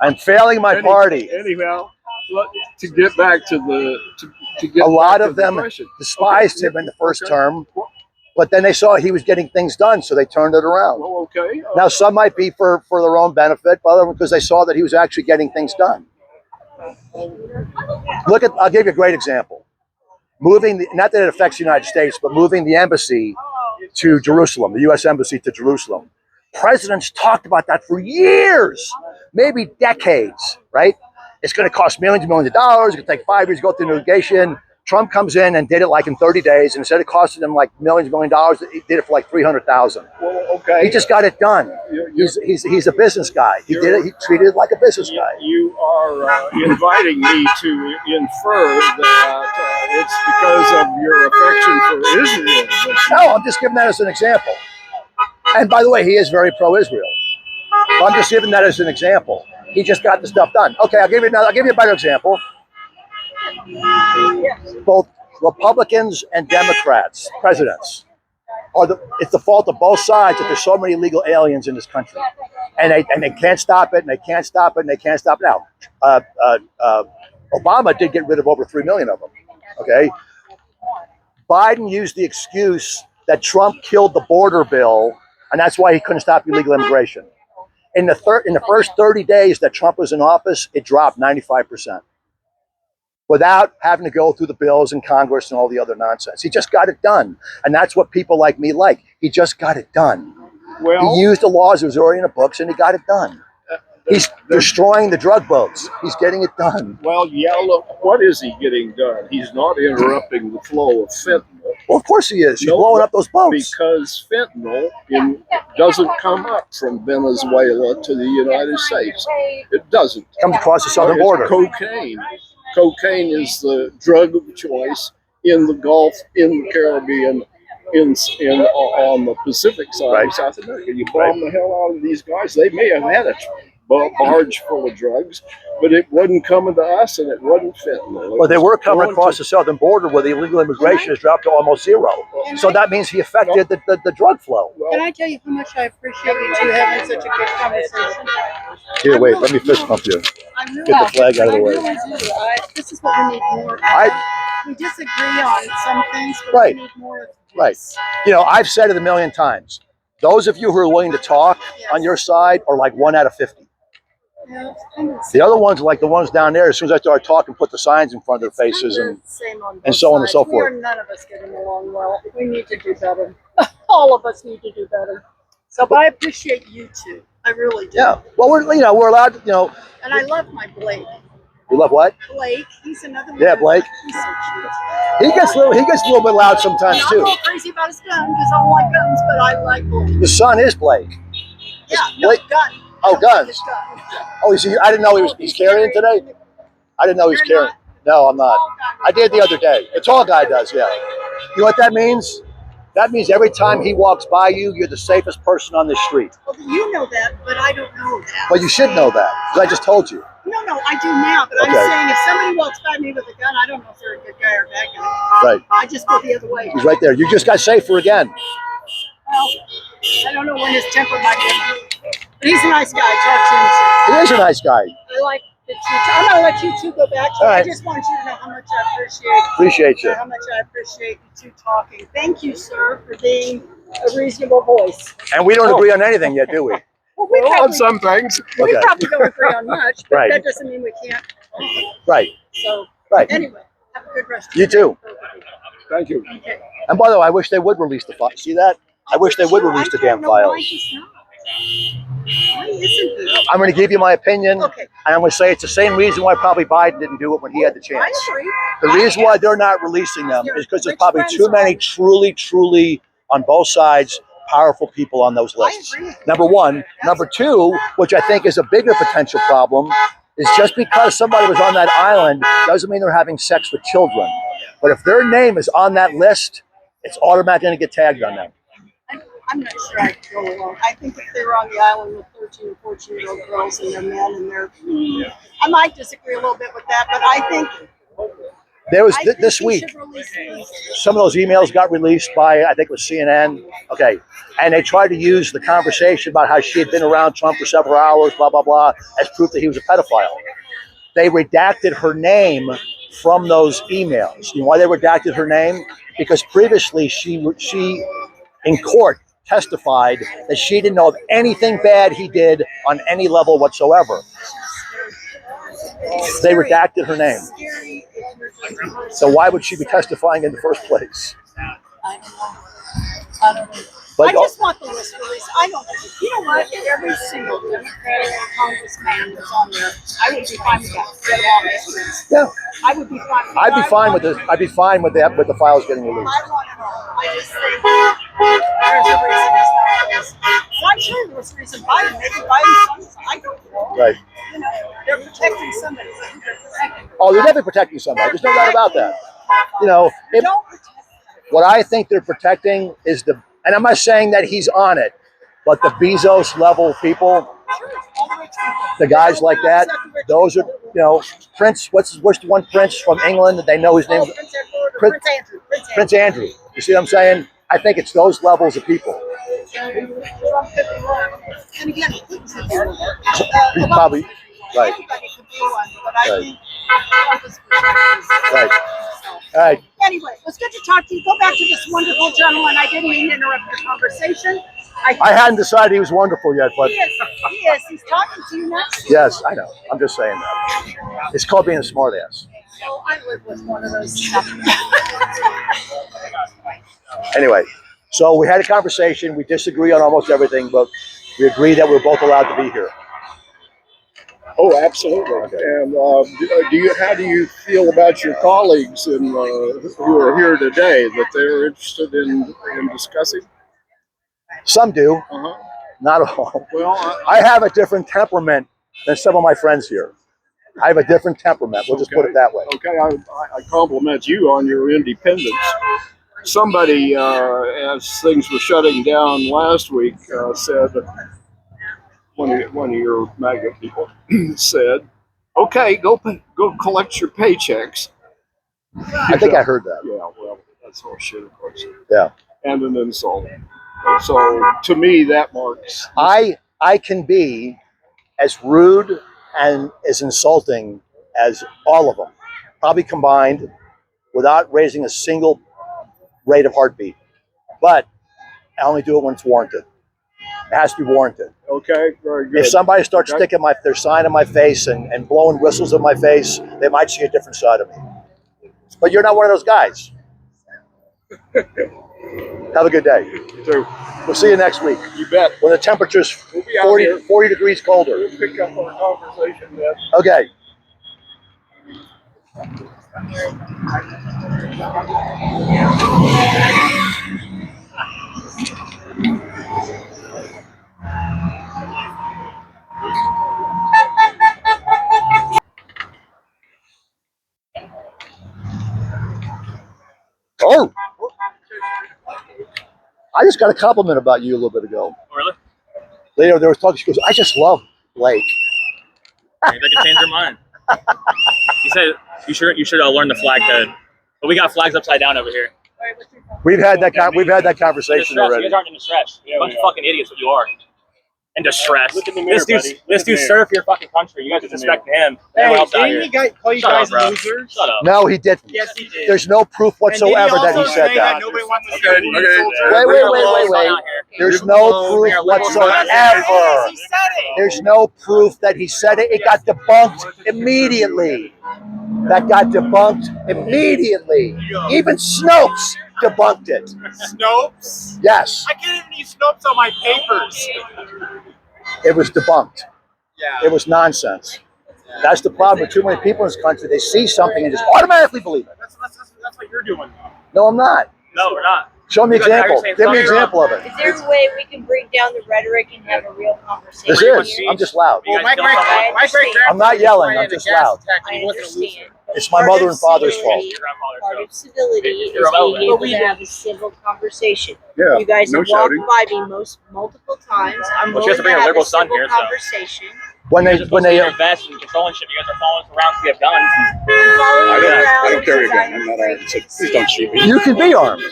I'm failing my party. Anyhow, to get back to A lot of them despised him in the first term, but then they saw he was getting things done, so they turned it around. Well, okay. Now, some might be for their own benefit, but other because they saw that he was actually getting things done. I'll give you a great example. Not that it affects the United States, but moving the embassy to Jerusalem, the U.S. embassy to Jerusalem. Presidents talked about that for years, maybe decades, right? It's going to cost millions and millions of dollars. It's going to take 5 years to go through litigation. Trump comes in and did it like in 30 days. And instead of costing them like millions and millions of dollars, he did it for like $300,000. Well, okay. He just got it done. He's a business guy. He did it. He treated it like a business guy. You are inviting me to infer that it's because of your affection for Israel. No, I'm just giving that as an example. And by the way, he is very pro-Israel. I'm just giving that as an example. He just got the stuff done. Okay, I'll give you a better example. Both Republicans and Democrats, presidents, it's the fault of both sides that there's so many illegal aliens in this country, and they can't stop it, and they can't stop it, and they can't stop it. Now, Obama did get rid of over 3 million of them. Okay, Biden used the excuse that Trump killed the border bill, and that's why he couldn't stop illegal immigration. In the first 30 days that Trump was in office, it dropped 95%. Without having to go through the bills in Congress and all the other nonsense. He just got it done. And that's what people like me like. He just got it done. Well, He used the laws that was already in the books and he got it done. He's destroying the drug boats. He's getting it done. well, yeah, look, what is he getting done? He's not interrupting the flow of fentanyl. Well, of course he is. He's No, blowing up those boats. Because fentanyl doesn't come up from Venezuela to the United States. It doesn't. Comes across the southern It's border. cocaine. Cocaine is the drug of choice in the Gulf, in the Caribbean, on the Pacific side Right. of South America. You bomb the hell out of these guys. They may have had a barge full of drugs, but it wasn't coming to us, and it wasn't fentanyl. But they were coming across the southern border where the illegal immigration has dropped to almost zero. So that means he affected the drug flow. Can I tell you how much I appreciate you two having such a good conversation? Here, wait, let me fist bump you. I really, Get the flag out of the I way. really do. This is what we need more of. We disagree on some things, but Right. we need more of this. Right. You know, I've said it a million times. Those of you who are willing to talk on your side are like 1 out of 50. Yeah, it's kind of The other ones are like the ones down there. As soon as I start talking, put the signs in front of their faces kind and of the same on and both so on and sides. so We are forth. none of us getting along well. We need to do better. All of us need to do better. So, but I appreciate you two. I really do. Yeah. Well, we're allowed. And I love my Blake. We love what? Blake, he's another one. Yeah, Blake. He's so cute. He gets a little bit loud sometimes I'm too. not crazy about his gun because I don't like guns, but I like Blake. The son is Blake. Yeah, no, Blake- gun. Oh, I don't like guns. his gun. Oh, I didn't know he's carrying today. I didn't know he was You're carrying. No, I'm not. I did the other day. The tall guy does, yeah. You know what that means? That means every time he walks by you, you're the safest person on the street. Well, you know that, but I don't know that. But you should know that, because I just told you. No, I do now, but I'm Okay. saying if somebody walks by me with a gun, I don't know if they're a good guy or a bad guy. Right. I just go the other way. He's right there. You just got safer again. Well, I don't know when his temper might be. But he's a nice guy. Talk to him. He is a nice guy. I like that you. I'm gonna let you two go back. All right. I just want you to know how much I appreciate. Appreciate you. How much I appreciate you two talking. Thank you, sir, for being a reasonable voice. And we don't agree on anything yet, do we? Well, we Well, on probably, some things. we Okay. probably don't agree on much, but Right. that doesn't mean we can't. Right. So Right. anyway, have a good rest. of You your too. day. Thank you. Okay. And by the way, I wish they would release the file. See that? I wish they would release the damn I don't know why files. he's not. Why isn't he? I'm going to give you my opinion, Okay. and I'm going to say it's the same reason why probably Biden didn't do it when he had the I chance. agree. The reason why they're not releasing them is because there's Rich probably friends too are many always- truly, on both sides, powerful people on those lists. agree with you. Number one. Number two, which I think is a bigger potential problem, is just because somebody was on that island doesn't mean they're having sex with children. But if their name is on that list, it's automatically going to get tagged on them. I'm not sure I could go along. I think if they were on the island with 13 or 14-year-old girls and their men and their, I might disagree a little bit with that, but I think There was I think this he week. should release these. Some of those emails got released by, I think it was CNN. Okay. And they tried to use the conversation about how she had been around Trump for several hours, blah, blah, blah, as proof that he was a pedophile. They redacted her name from those emails. You know why they redacted her name? Because previously she in court testified that she didn't know of anything bad he did on any level whatsoever. They redacted her name. Scary, ignorant person. So why would she be testifying in the first place? I don't know. I don't know. But I just want the list released. I don't. You know what? Every single Democratic congressman that's on there, I would be fine with that. Get them on this list. yeah. I would be fine. With I'd be that. fine with this. I'd be fine with that, with the files getting released. I want it all. I just think there's a reason it's not released. And I'm sure there was a reason Biden. Maybe Biden's son. I don't know. Right. You know, they're protecting somebody. They're protecting. Oh, they're definitely protecting somebody. There's no doubt about that. You know, if, Don't protect. what I think they're protecting is and I'm not saying that he's on it, but the Bezos level people, All the rich people. the guys like that, those are, Prince, what's the one prince from England that they know his name? Oh, Prince Edward, or Prince- Prince Andrew. Prince Andrew. You see what I'm saying? I think it's those levels of people. Trump could be one. And again, Putin could be one. He's probably, right. Anybody could be one. But I Right. think Right. All right. Anyway, it was good to talk to you. Go back to this wonderful gentleman. I didn't mean to interrupt your conversation. I hadn't decided he was wonderful yet, but He is. He is. He's talking to you next. yes, I know. I'm just saying that. It's called being a smartass. So I live with one of those. Anyway, so we had a conversation. We disagree on almost everything, but we agree that we're both allowed to be here. Oh, absolutely. And how do you feel about your colleagues who are here today, that they're interested in discussing? Some do, Uh-huh. not all. Well, I have a different temperament than some of my friends here. I have a different temperament. We'll just put it that way. okay, I compliment you on your independence. Somebody, as things were shutting down last week, said, one of your MAGA people said, "Okay, go collect your paychecks." I think I heard that. Yeah, well, that's all shit, of course. Yeah. And an insult. And so, to me, that marks. I can be as rude and as insulting as all of them, probably combined, without raising a single rate of heartbeat. But I only do it when it's warranted. It has to be warranted. Okay, very good. If somebody starts Okay. sticking their sign in my face and blowing whistles in my face, they might see a different side of me. But you're not one of those guys. Have a good day. You too. We'll see you next week You bet. when the temperature's We'll be out 40, here. 40 degrees colder. We'll pick up our conversation then. Okay. Oh, I just got a compliment about you a little bit ago. Oh, really? Later, there was talking. She goes, "I just love Blake." Maybe I can change her mind. You said you should learn the flag code, but we got flags upside down over here. We've had that conversation Distress. You already. guys aren't in distress. You're a bunch of fucking idiots. What you are. In distress. Look in the mirror, This dude, buddy. Look this in the dude mirror. served your fucking country. You guys are disrespecting him. Hey, Everyone else out didn't here. he call you Shut guys up, bro. losers? Shut up. No, he didn't. Yes, he did. There's no proof whatsoever that he said that. Nobody wants to Okay, see okay. you. Wait, wait, wait, wait, wait. There's no proof whatsoever. He said it. There's no proof that he said it. It got debunked immediately. That got debunked immediately. Even Snopes debunked it. Snopes? Yes, I can't even use Snopes on my papers. it was debunked. Yeah. It was nonsense. That's the problem with too many people in this country. They see something and just automatically believe it. That's what you're doing. No, I'm not. No, we're not. Show me an You guys are example. saying Give me an something example of it. Is there a way we can bring down the rhetoric and have a real conversation? This is. here? I'm just loud. You guys my don't great know. grandfather. I'm not yelling, I'm just loud. I understand. It's my mother and father's fault. Your grandfather's Part fault. of civility is You're being irrelevant. able to have a civil conversation. Yeah. You guys no have walked shouting. by me multiple times. I'm Well, willing she has to bring to a have liberal a son civil here, so. conversation. When You're they just when supposed to they invest and controlling shit. You guys are following us around because we have guns. I'm following I you don't- around I don't carry a because gun. I'm not armed, so afraid please don't shoot me. you can be armed.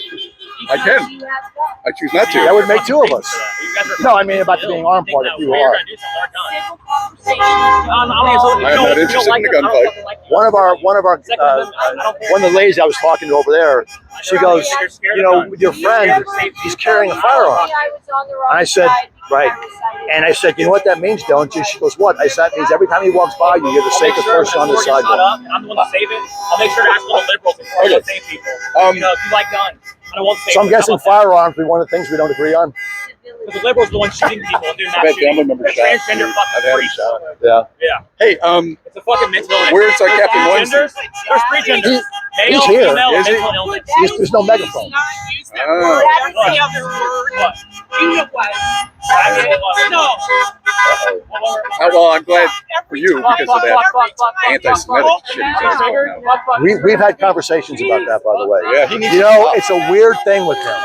I can. You have guns. I choose not That to. would make two of us. You guys are No, I mean about the being armed part. If you are. Civil conversation. I'm not interested in a gunfight. One of our one of the ladies I was talking to over there, she goes, you know, your friend, he's carrying a firearm. I was on the wrong And I said, side because right. I was cited. And I said, you know what that means, don't you? She goes, what? I said, that means every time he walks by you, you're the safest person on the sidewalk. I'm the one to save it. I'll make sure to ask all the liberals before I go save people. You know, if you like guns, I don't want to save So I'm them. guessing firearms will be one of the things we don't agree on. Because the liberals are the ones shooting people and doing I that bet shooting. family members They're shot. transgender I've fucking had freaks. shot. Yeah. Yeah. Hey, It's a fucking mental illness. where's our There's Captain three Weinstein? genders. There's three genders. Male, he's here. female, Is he? mental illness. There's no megaphone. What? You know what? No. Oh, well, I'm glad for you because of that anti-Semitic shit. We've had conversations about that, by the way. Yeah, he needs You know, it's a weird thing with him.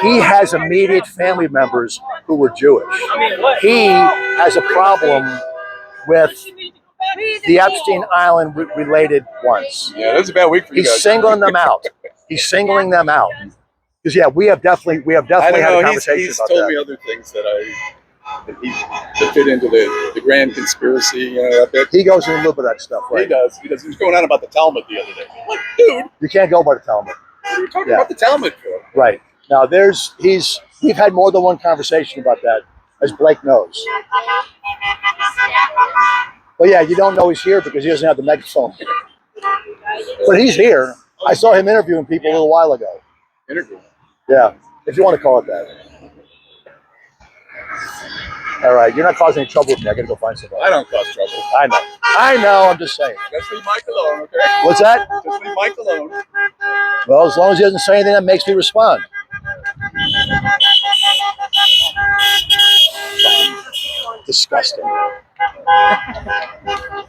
He has immediate family members who were Jewish. I mean, what? He has a problem with the Epstein Island related ones. Yeah, that's a bad week for you He's guys. singling them out. He's singling them out. Because yeah, we have definitely I don't had a know. conversation He's about told that. me other things that And he to fit into the grand conspiracy, you know, a bit. He goes in a little bit of that stuff, He right? does. He does. He was going on about the Talmud the other day. I'm like, dude, You can't go by the Talmud. what are you talking Yeah. about the Talmud for? Right. Now we've had more than one conversation about that, as Blake knows. But yeah, you don't know he's here because he doesn't have the megaphone. But he's here. I saw him interviewing people a little while ago. Interview. Yeah, if you want to call it that. All right, you're not causing any trouble with me. I gotta go find somebody. I don't cause trouble. I know. I'm just saying. Just leave Mike alone, okay? What's that? Just leave Mike alone. Well, as long as he doesn't say anything that makes me respond. Disgusting.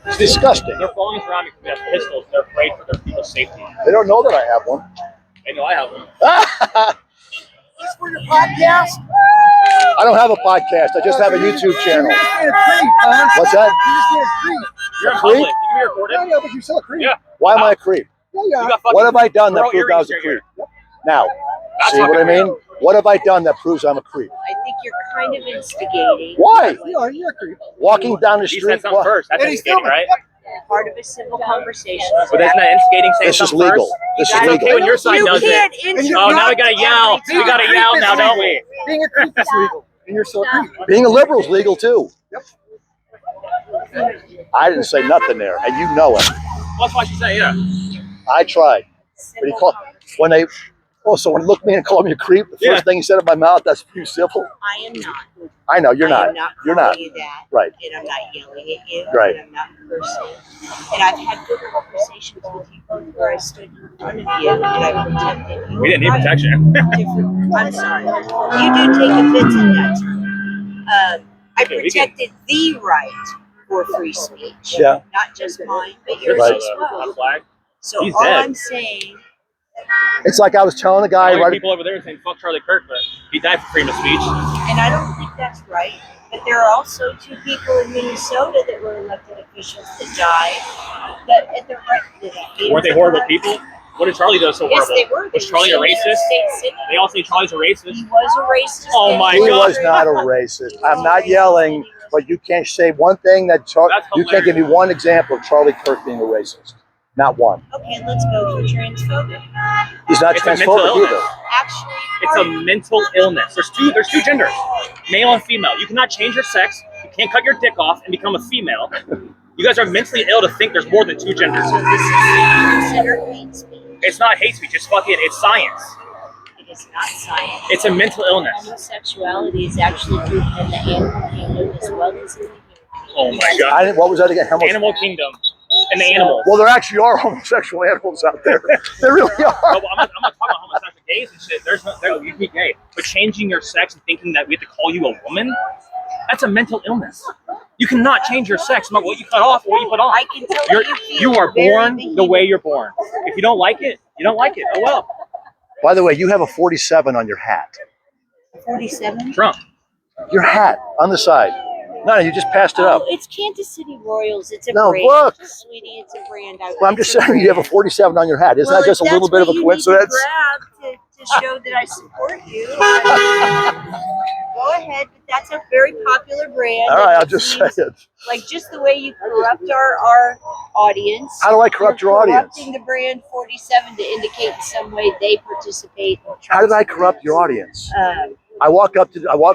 It's disgusting. They're following us around because we have pistols. They're afraid for their people's safety. They don't know that I have one. They know I have them. This for your podcast? I don't have a podcast. I just have a YouTube channel. You just made a creep, huh? What's that? You just made a creep. You're in A creep? public. You can be recorded. Yeah, but you're still a creep. Yeah. Why am I a creep? Yeah, You yeah. got fucking What have I done that pearl proved I was a earrings in your creep? Now, That's see what I fucking mean? real. What have I done that proves I'm a creep? I think you're kind of instigating. Why? You're a creep. Walking down the You street. said something first. That's And he's instigating, filming. right? Part of a civil conversation. But isn't that instigating saying This is something legal. first? This is It's okay legal. when your side You does can't it. interrupt. Oh, now we gotta yell. We gotta Being a yell creep now, is don't legal. we? Being a creep is legal. And you're still a creep. Being a liberal is legal too. I didn't say nothing there, and you know it. That's why she said, yeah. I tried. But he called when they. Oh, so when he looked at me and called me a creep, the Yeah. first thing he said in my mouth, that's too civil. I am not. I know, you're I not. am not You're calling not. you that. Right. And I'm not yelling at you. Right. And I'm not cursing. And I've had good conversations with you where I stood in front of you and I protected you. We didn't need protection. I'm sorry. You do take offense at that time. I Yeah, we protected the right for free speech. Yeah. Not just mine, but yours Right. as well. That flag. So He's all dead. I'm saying, It's like I was telling a All guy the right. people over there saying fuck Charlie Kirk, but he died for freedom of speech. and I don't think that's right, but there are also two people in Minnesota that were elected officials that died. That at the right, Weren't they horrible people? What did Charlie do so Yes, horrible? they were. Was Charlie a racist? They all say Charlie's a racist. He was a racist. Oh my He God. was not a racist. I'm not yelling, but you can't say one thing that That's you can't give me one example of Charlie Kirk being a racist. Not one. Okay, let's go for transphobic. He's not It's a mental transphobic illness. either. Actually, It's a mental illness. There's two genders, male and female. You cannot change your sex. You can't cut your dick off and become a female. You guys are mentally ill to think there's more than two genders. this is considered hate speech. It's not hate speech. It's fucking. It's science. It is not science. It's a mental illness. Homosexuality is actually proven in the animal kingdom as well as in the human kingdom. Oh my God. What was that again? Animal kingdom and the animals. Well, there actually are homosexual animals out there. There really are. No, I'm not talking about homosexual gays and shit. There's no, you can be gay, but changing your sex and thinking that we have to call you a woman, that's a mental illness. You cannot change your sex, no matter what you cut off or what you put on. I can tell You are born the way you're born. If you don't like it, you don't like it. Oh well. By the way, you have a 47 on your hat. 47. Trump. Your hat on the side. No, you just passed it up. Oh, it's Kansas City Royals. It's a No, brand. look. Sweetie, it's a brand. Well, I'm just saying you have a 47 on your hat. Isn't that just a little bit of a coincidence? To show that I support you. Go ahead, but that's a very popular brand. All right, and I'll it just say seems it. like just the way you corrupt our audience. How do I corrupt you're your audience? Corrupting the brand 47 to indicate in some way they participate. In How did I corrupt your audience? I walked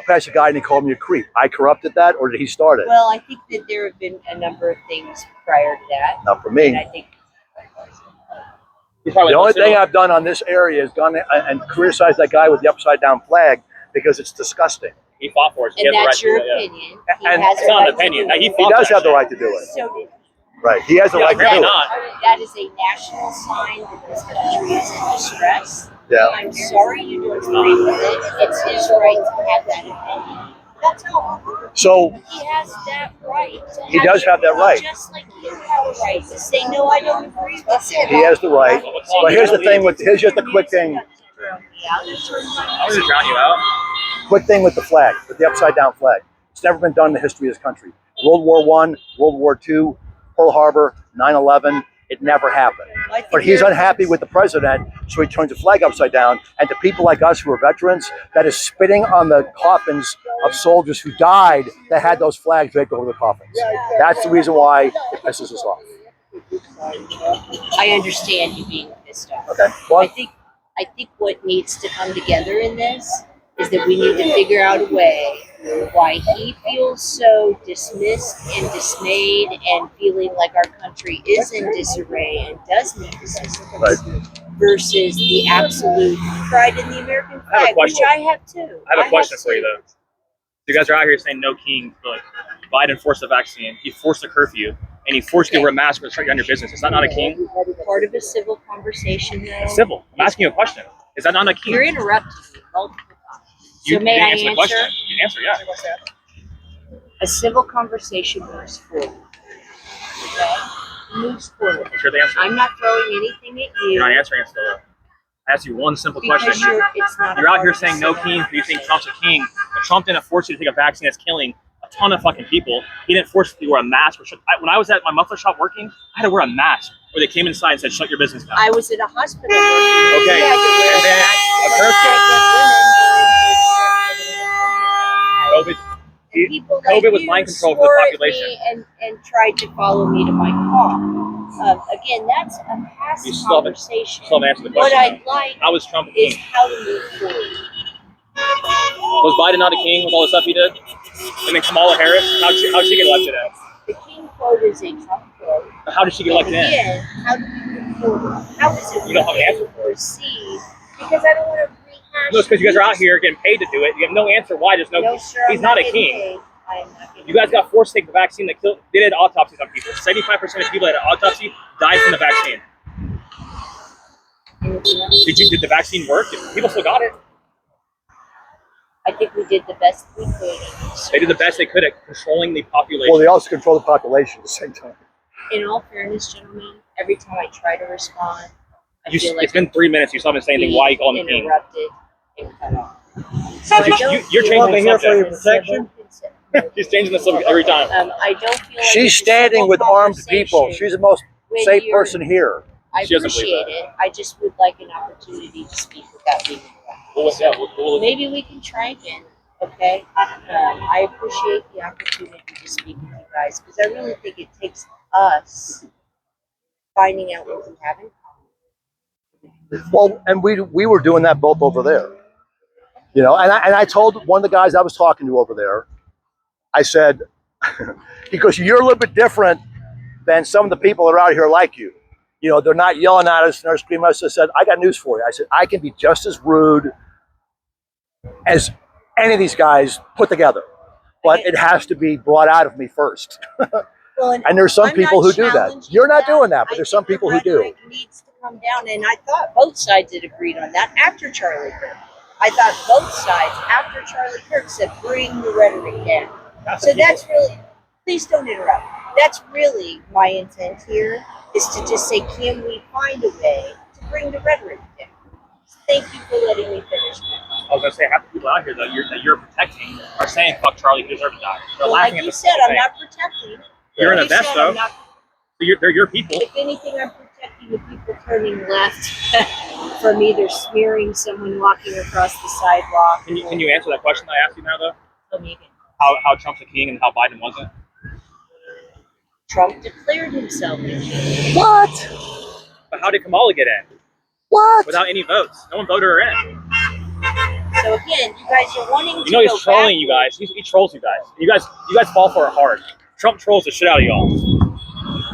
past a guy and he called me a creep. I corrupted that, or did he start it? Well, I think that there have been a number of things prior to that. Not for And me. I think The only thing I've done on this area is gone and criticized that guy with the upside down flag because it's disgusting. He fought for it. He and has that's the right your to do it, opinion. yeah. He And has It's a not right an opinion. to do He it. He fought does that have the shit. right to do it. So did Right. He has the Yeah, right to apparently do it. not. that is a national sign that this country is in distress. Yeah. I'm sorry you don't agree with it. It's his right to have that opinion. That's all. So He has that right. to He does have that right. Just like you have a right to say, no, I don't agree with it. he has the right. But here's the thing here's just a quick thing. I'm gonna drown you out. Quick thing with the flag, with the upside down flag. It's never been done in the history of this country. World War I, World War II, Pearl Harbor, 9/11, It never happened. I think But he's there- unhappy with the president, so he turns the flag upside down. And to people like us who are veterans, that is spitting on the coffins of soldiers who died that had those flags draped over the coffins. That's the reason why it pisses us off. I understand you being pissed off. Okay. Well, I think what needs to come together in this is that we need to figure out a way why he feels so dismissed and dismayed and feeling like our country is in disarray and does need assistance versus the absolute pride in the American I have a flag, which question. I have too. I have a question for you too. though. You guys are out here saying no king, but Biden forced the vaccine. He forced a curfew, and he forced you to wear a mask to shut down your business. Is that not a king? Part of a civil conversation, though. Civil. I'm asking you a question. Is that not a king? You're interrupting me multiple times. You So may didn't I answer the answer? question. You answer, yeah. A civil conversation moves forward. Okay? Moves forward. What's your answer? I'm not throwing anything at you. You're not answering it still. I asked you one simple because question. it's not You're a out part here of the saying no civil king because you think Trump's a king, but Trump didn't force you to take a vaccine that's killing a ton of fucking people. He didn't force you to wear a mask. When I was at my muffler shop working, I had to wear a mask where they came inside and said, shut your business down. I was at a hospital. Okay, and then a curfew. COVID was mind control for the population. And tried to follow me to my car. Again, that's a passive You still haven't conversation. answered the What question. I'd like How was Trump a is king? how to move forward. Was Biden not a king with all the stuff he did? And then Kamala Harris, how'd she get elected in? The king quote is a Trump quote. How did she get elected in? Again, how do we move forward? How is it You don't have an answer for it. proceed? Because I don't want to rehash. No, it's because you guys are out here getting paid to do it. You have no answer why there's no. No, sir, he's I'm not a getting king. paid. I am not getting You guys paid. got forced to take the vaccine that killed. They did autopsies on people. 75% of people that had an autopsy died from the vaccine. Anything else? Did the vaccine work? People still got it. I think we did the best we could. They did the best they could at controlling the population. well, they also control the population at the same time. In all fairness, gentlemen, every time I try to respond, I You, feel like it's been 3 minutes. You still haven't said anything. Why you call him a king? interrupted and cut off. So I don't You're feel changing like the subject. it's a civil consent. He's changing the subject every time. I don't feel like She's it's a standing civil with armed people. conversation She's the most when safe you're- person here. I She doesn't believe appreciate it. I just would like an opportunity to speak without being interrupted. Maybe we can try again, okay? I appreciate the opportunity to speak with you guys because I really think it takes us finding out what we have in common. Well, and we were doing that both over there, you know. And I told one of the guys I was talking to over there, I said, because you're a little bit different than some of the people that are out here like you. You know, they're not yelling at us and they're screaming at us. I said, I got news for you. I said, I can be just as rude as any of these guys put together, but it has to be brought out of me first. Well, And there's some I'm people not who do that. challenging You're not that. doing that, but I there's some think people the who do. rhetoric needs to come down, and I thought both sides had agreed on that after Charlie Kirk. I thought both sides after Charlie Kirk said, bring the rhetoric down. So that's really, please don't interrupt. That's really my intent here, is to just say, can we find a way to bring the rhetoric down? Thank you for letting me finish that. I was gonna say half the people out here that you're protecting are saying fuck Charlie, he deserves to die. They're Well, laughing like at you the said, whole I'm thing. not protecting. You're in a You vest said though. I'm not. They're your people. If anything, I'm protecting the people turning left from either smearing someone walking across the sidewalk. Can you answer that question I asked you now though? Tell me again. How Trump's a king and how Biden wasn't? Trump declared himself a king. What? But how did Kamala get in? What? Without any votes. No one voted her in. So again, you guys are wanting to You know he's go trolling you guys. He trolls you guys. You guys fall for it hard. Trump trolls the shit out of y'all.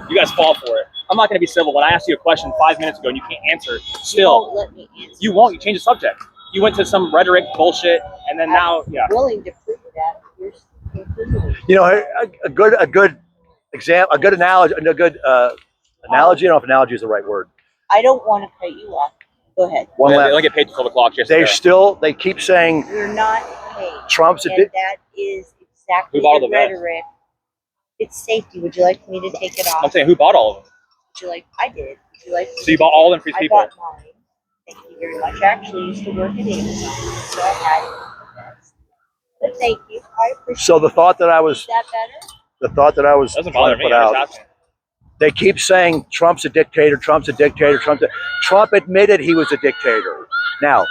You guys fall for it. I'm not gonna be civil. When I asked you a question 5 minutes ago and you can't answer, You won't still let me answer. you won't. You change the subject. You went to some rhetoric bullshit, and then now, yeah. I'm willing to prove that. Here's conclusion. You know, a good example, a good analogy, a good analogy. I don't know if analogy is the right word. I don't want to cut you off. Go ahead. One They last. don't get paid till 12 o'clock. Just They keep saying We're not paid. Trump's a And that is exactly Who bought all the the vests? rhetoric. It's safety. Would you like me to take it I'm off? saying, who bought all of them? Would you like? I did. Would you like? So you bought all of them for these I people? bought mine. Thank you very much. I actually used to work at Amazon, so I had it. But thank you. I appreciate So the thought that I was, Is that better? the thought that I was Doesn't trying bother to me. put I'm out just asking. They keep saying Trump's a dictator, Trump's a dictator, Trump admitted he was a dictator. Now,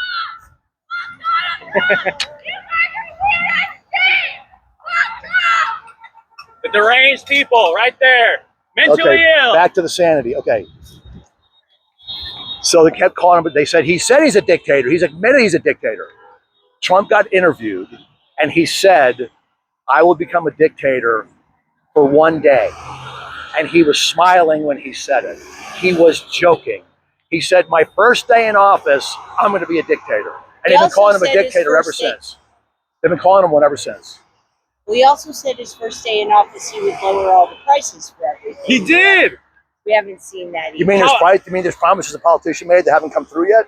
The deranged people, right there, mentally ill. back to the sanity. Okay. So they kept calling him, but they said he's a dictator. He's admitted he's a dictator. Trump got interviewed, and he said, I will become a dictator for one day. And he was smiling when he said it. He was joking. He said, my first day in office, I'm going to be a dictator. And they've been calling him a dictator ever since. They've been calling him one ever since. We also said his first day in office he would lower all the prices for everything. He did. We haven't seen that You either. mean there's promises a politician made that haven't come through yet?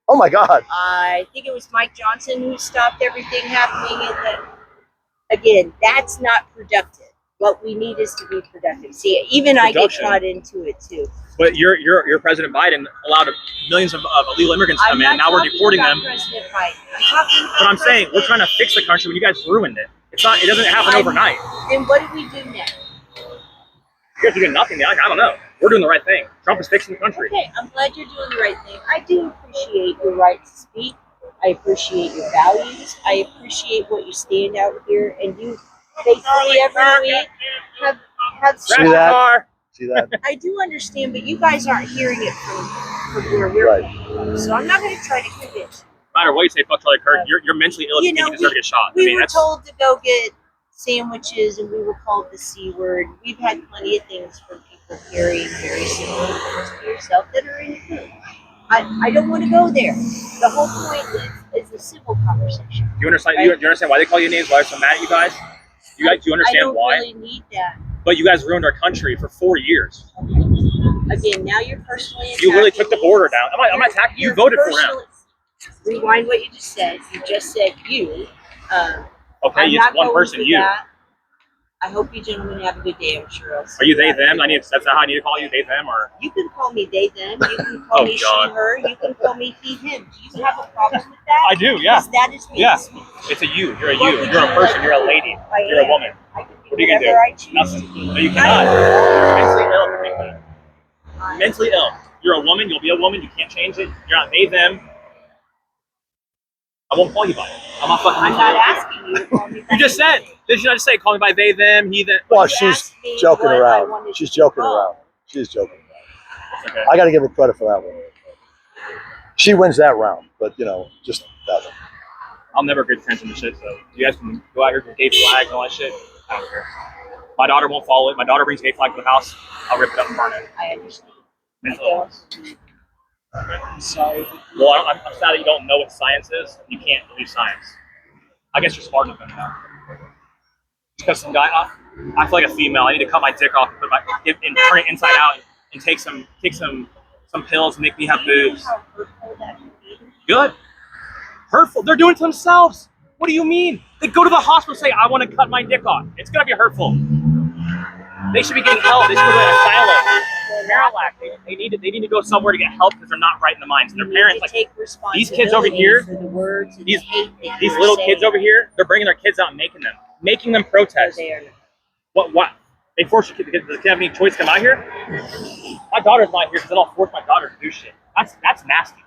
Oh my God. I think it was Mike Johnson who stopped everything happening. Again, that's not productive. What we need is to be productive. See, even I get caught into it too. But your President Biden allowed millions of illegal immigrants to come in, and now we're deporting them. President Biden. But I'm saying we're trying to fix the country when you guys ruined it. It's not. It doesn't happen overnight. Then what do we do next? You guys are doing nothing. I don't know. We're doing the right thing. Trump is fixing the country. Okay, I'm glad you're doing the right thing. I do appreciate your right to speak. I appreciate your values. I appreciate what you stand out here and you faithfully every week have See that? See that? I do understand, but you guys aren't hearing it from where we're from. So I'm not going to try to convince you. No matter what you say, fuck Charlie Kirk, you're mentally ill if you think you deserve to get shot. We were told to go get sandwiches and we were called the C word. We've had plenty of things from people carrying very similar things to yourself that are in your group. I don't want to go there. The whole point is a civil conversation. Do you understand? Do you understand why they call you names? Why they're so mad at you guys? Do you understand why? I don't really need that. But you guys ruined our country for 4 years. Again, now you're personally attacking You really took the border down. I'm not attacking you. You voted for him. Rewind what you just said. You just said you. Okay, it's one person, you. That. I hope you gentlemen have a good day. I'm sure I'll see Are you they, them? That's how I need to call you, they, them, or? You can call me they, them. You can call me she, her. You can call me he, him. Do you have a problem with that? I do, yeah. Because that is me. Yeah. It's a you. You're a you. You're a person. You're a lady. You're a woman. What are you going to do? Nothing. No, you cannot. You're mentally ill if you think that. Mentally ill. You're a woman. You'll be a woman. You can't change it. You're not they, them. I won't call you by it. I'm not fucking. I'm not asking you to call me by You just said. Did you not just say call me by they, them, he, them? Well, she's joking around. She's joking around. She's joking around. Okay. I got to give her credit for that one. She wins that round, but just that one. I'll never get attention to shit, so you guys can go out here with gay flag and all that shit. I don't care. My daughter won't follow it. My daughter brings gay flag to the house. I'll rip it up and burn it. I understand. Okay. I'm sorry. Well, I'm sad that you don't know what science is. You can't believe science. I guess you're smart enough to know. Because some guy, I feel like a female. I need to cut my dick off and turn it inside out and take some pills and make me have boobs. Good. Hurtful. They're doing it to themselves. What do you mean? They go to the hospital and say, I want to cut my dick off. It's gonna be hurtful. They should be getting help. They should go to an asylum. Marillac. They need to go somewhere to get help because they're not right in the minds. And their parents, like these kids over here, these little kids over here, they're bringing their kids out and making them protest. What? They force your kid. Does the kid have any choice to come out here? My daughter's not here because then I'll force my daughter to do shit. That's nasty.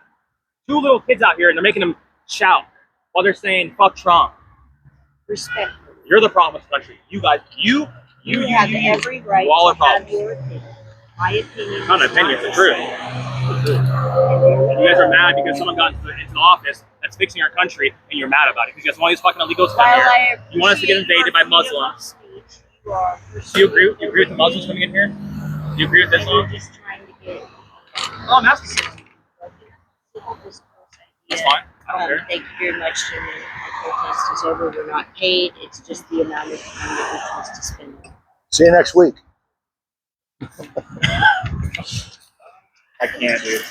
2 little kids out here and they're making them shout while they're saying "fuck Trump." Respect. You're the problem with the country. You guys, you have every right you all are to have problems. your opinion. My opinion. Not an opinion, it's the truth. And you guys are mad because someone got into the office that's fixing our country, and you're mad about it because you guys want these fucking illegals to come here. You want us to get invaded by Muslims. Do you agree with the Muslims coming in here? Do you agree with Islam? Oh, I'm asking you. That's fine. I don't care. Thank you very much, Jimmy. The protest is over. We're not paid. It's just the amount of time that we choose to spend. See you next week. I can't, dude.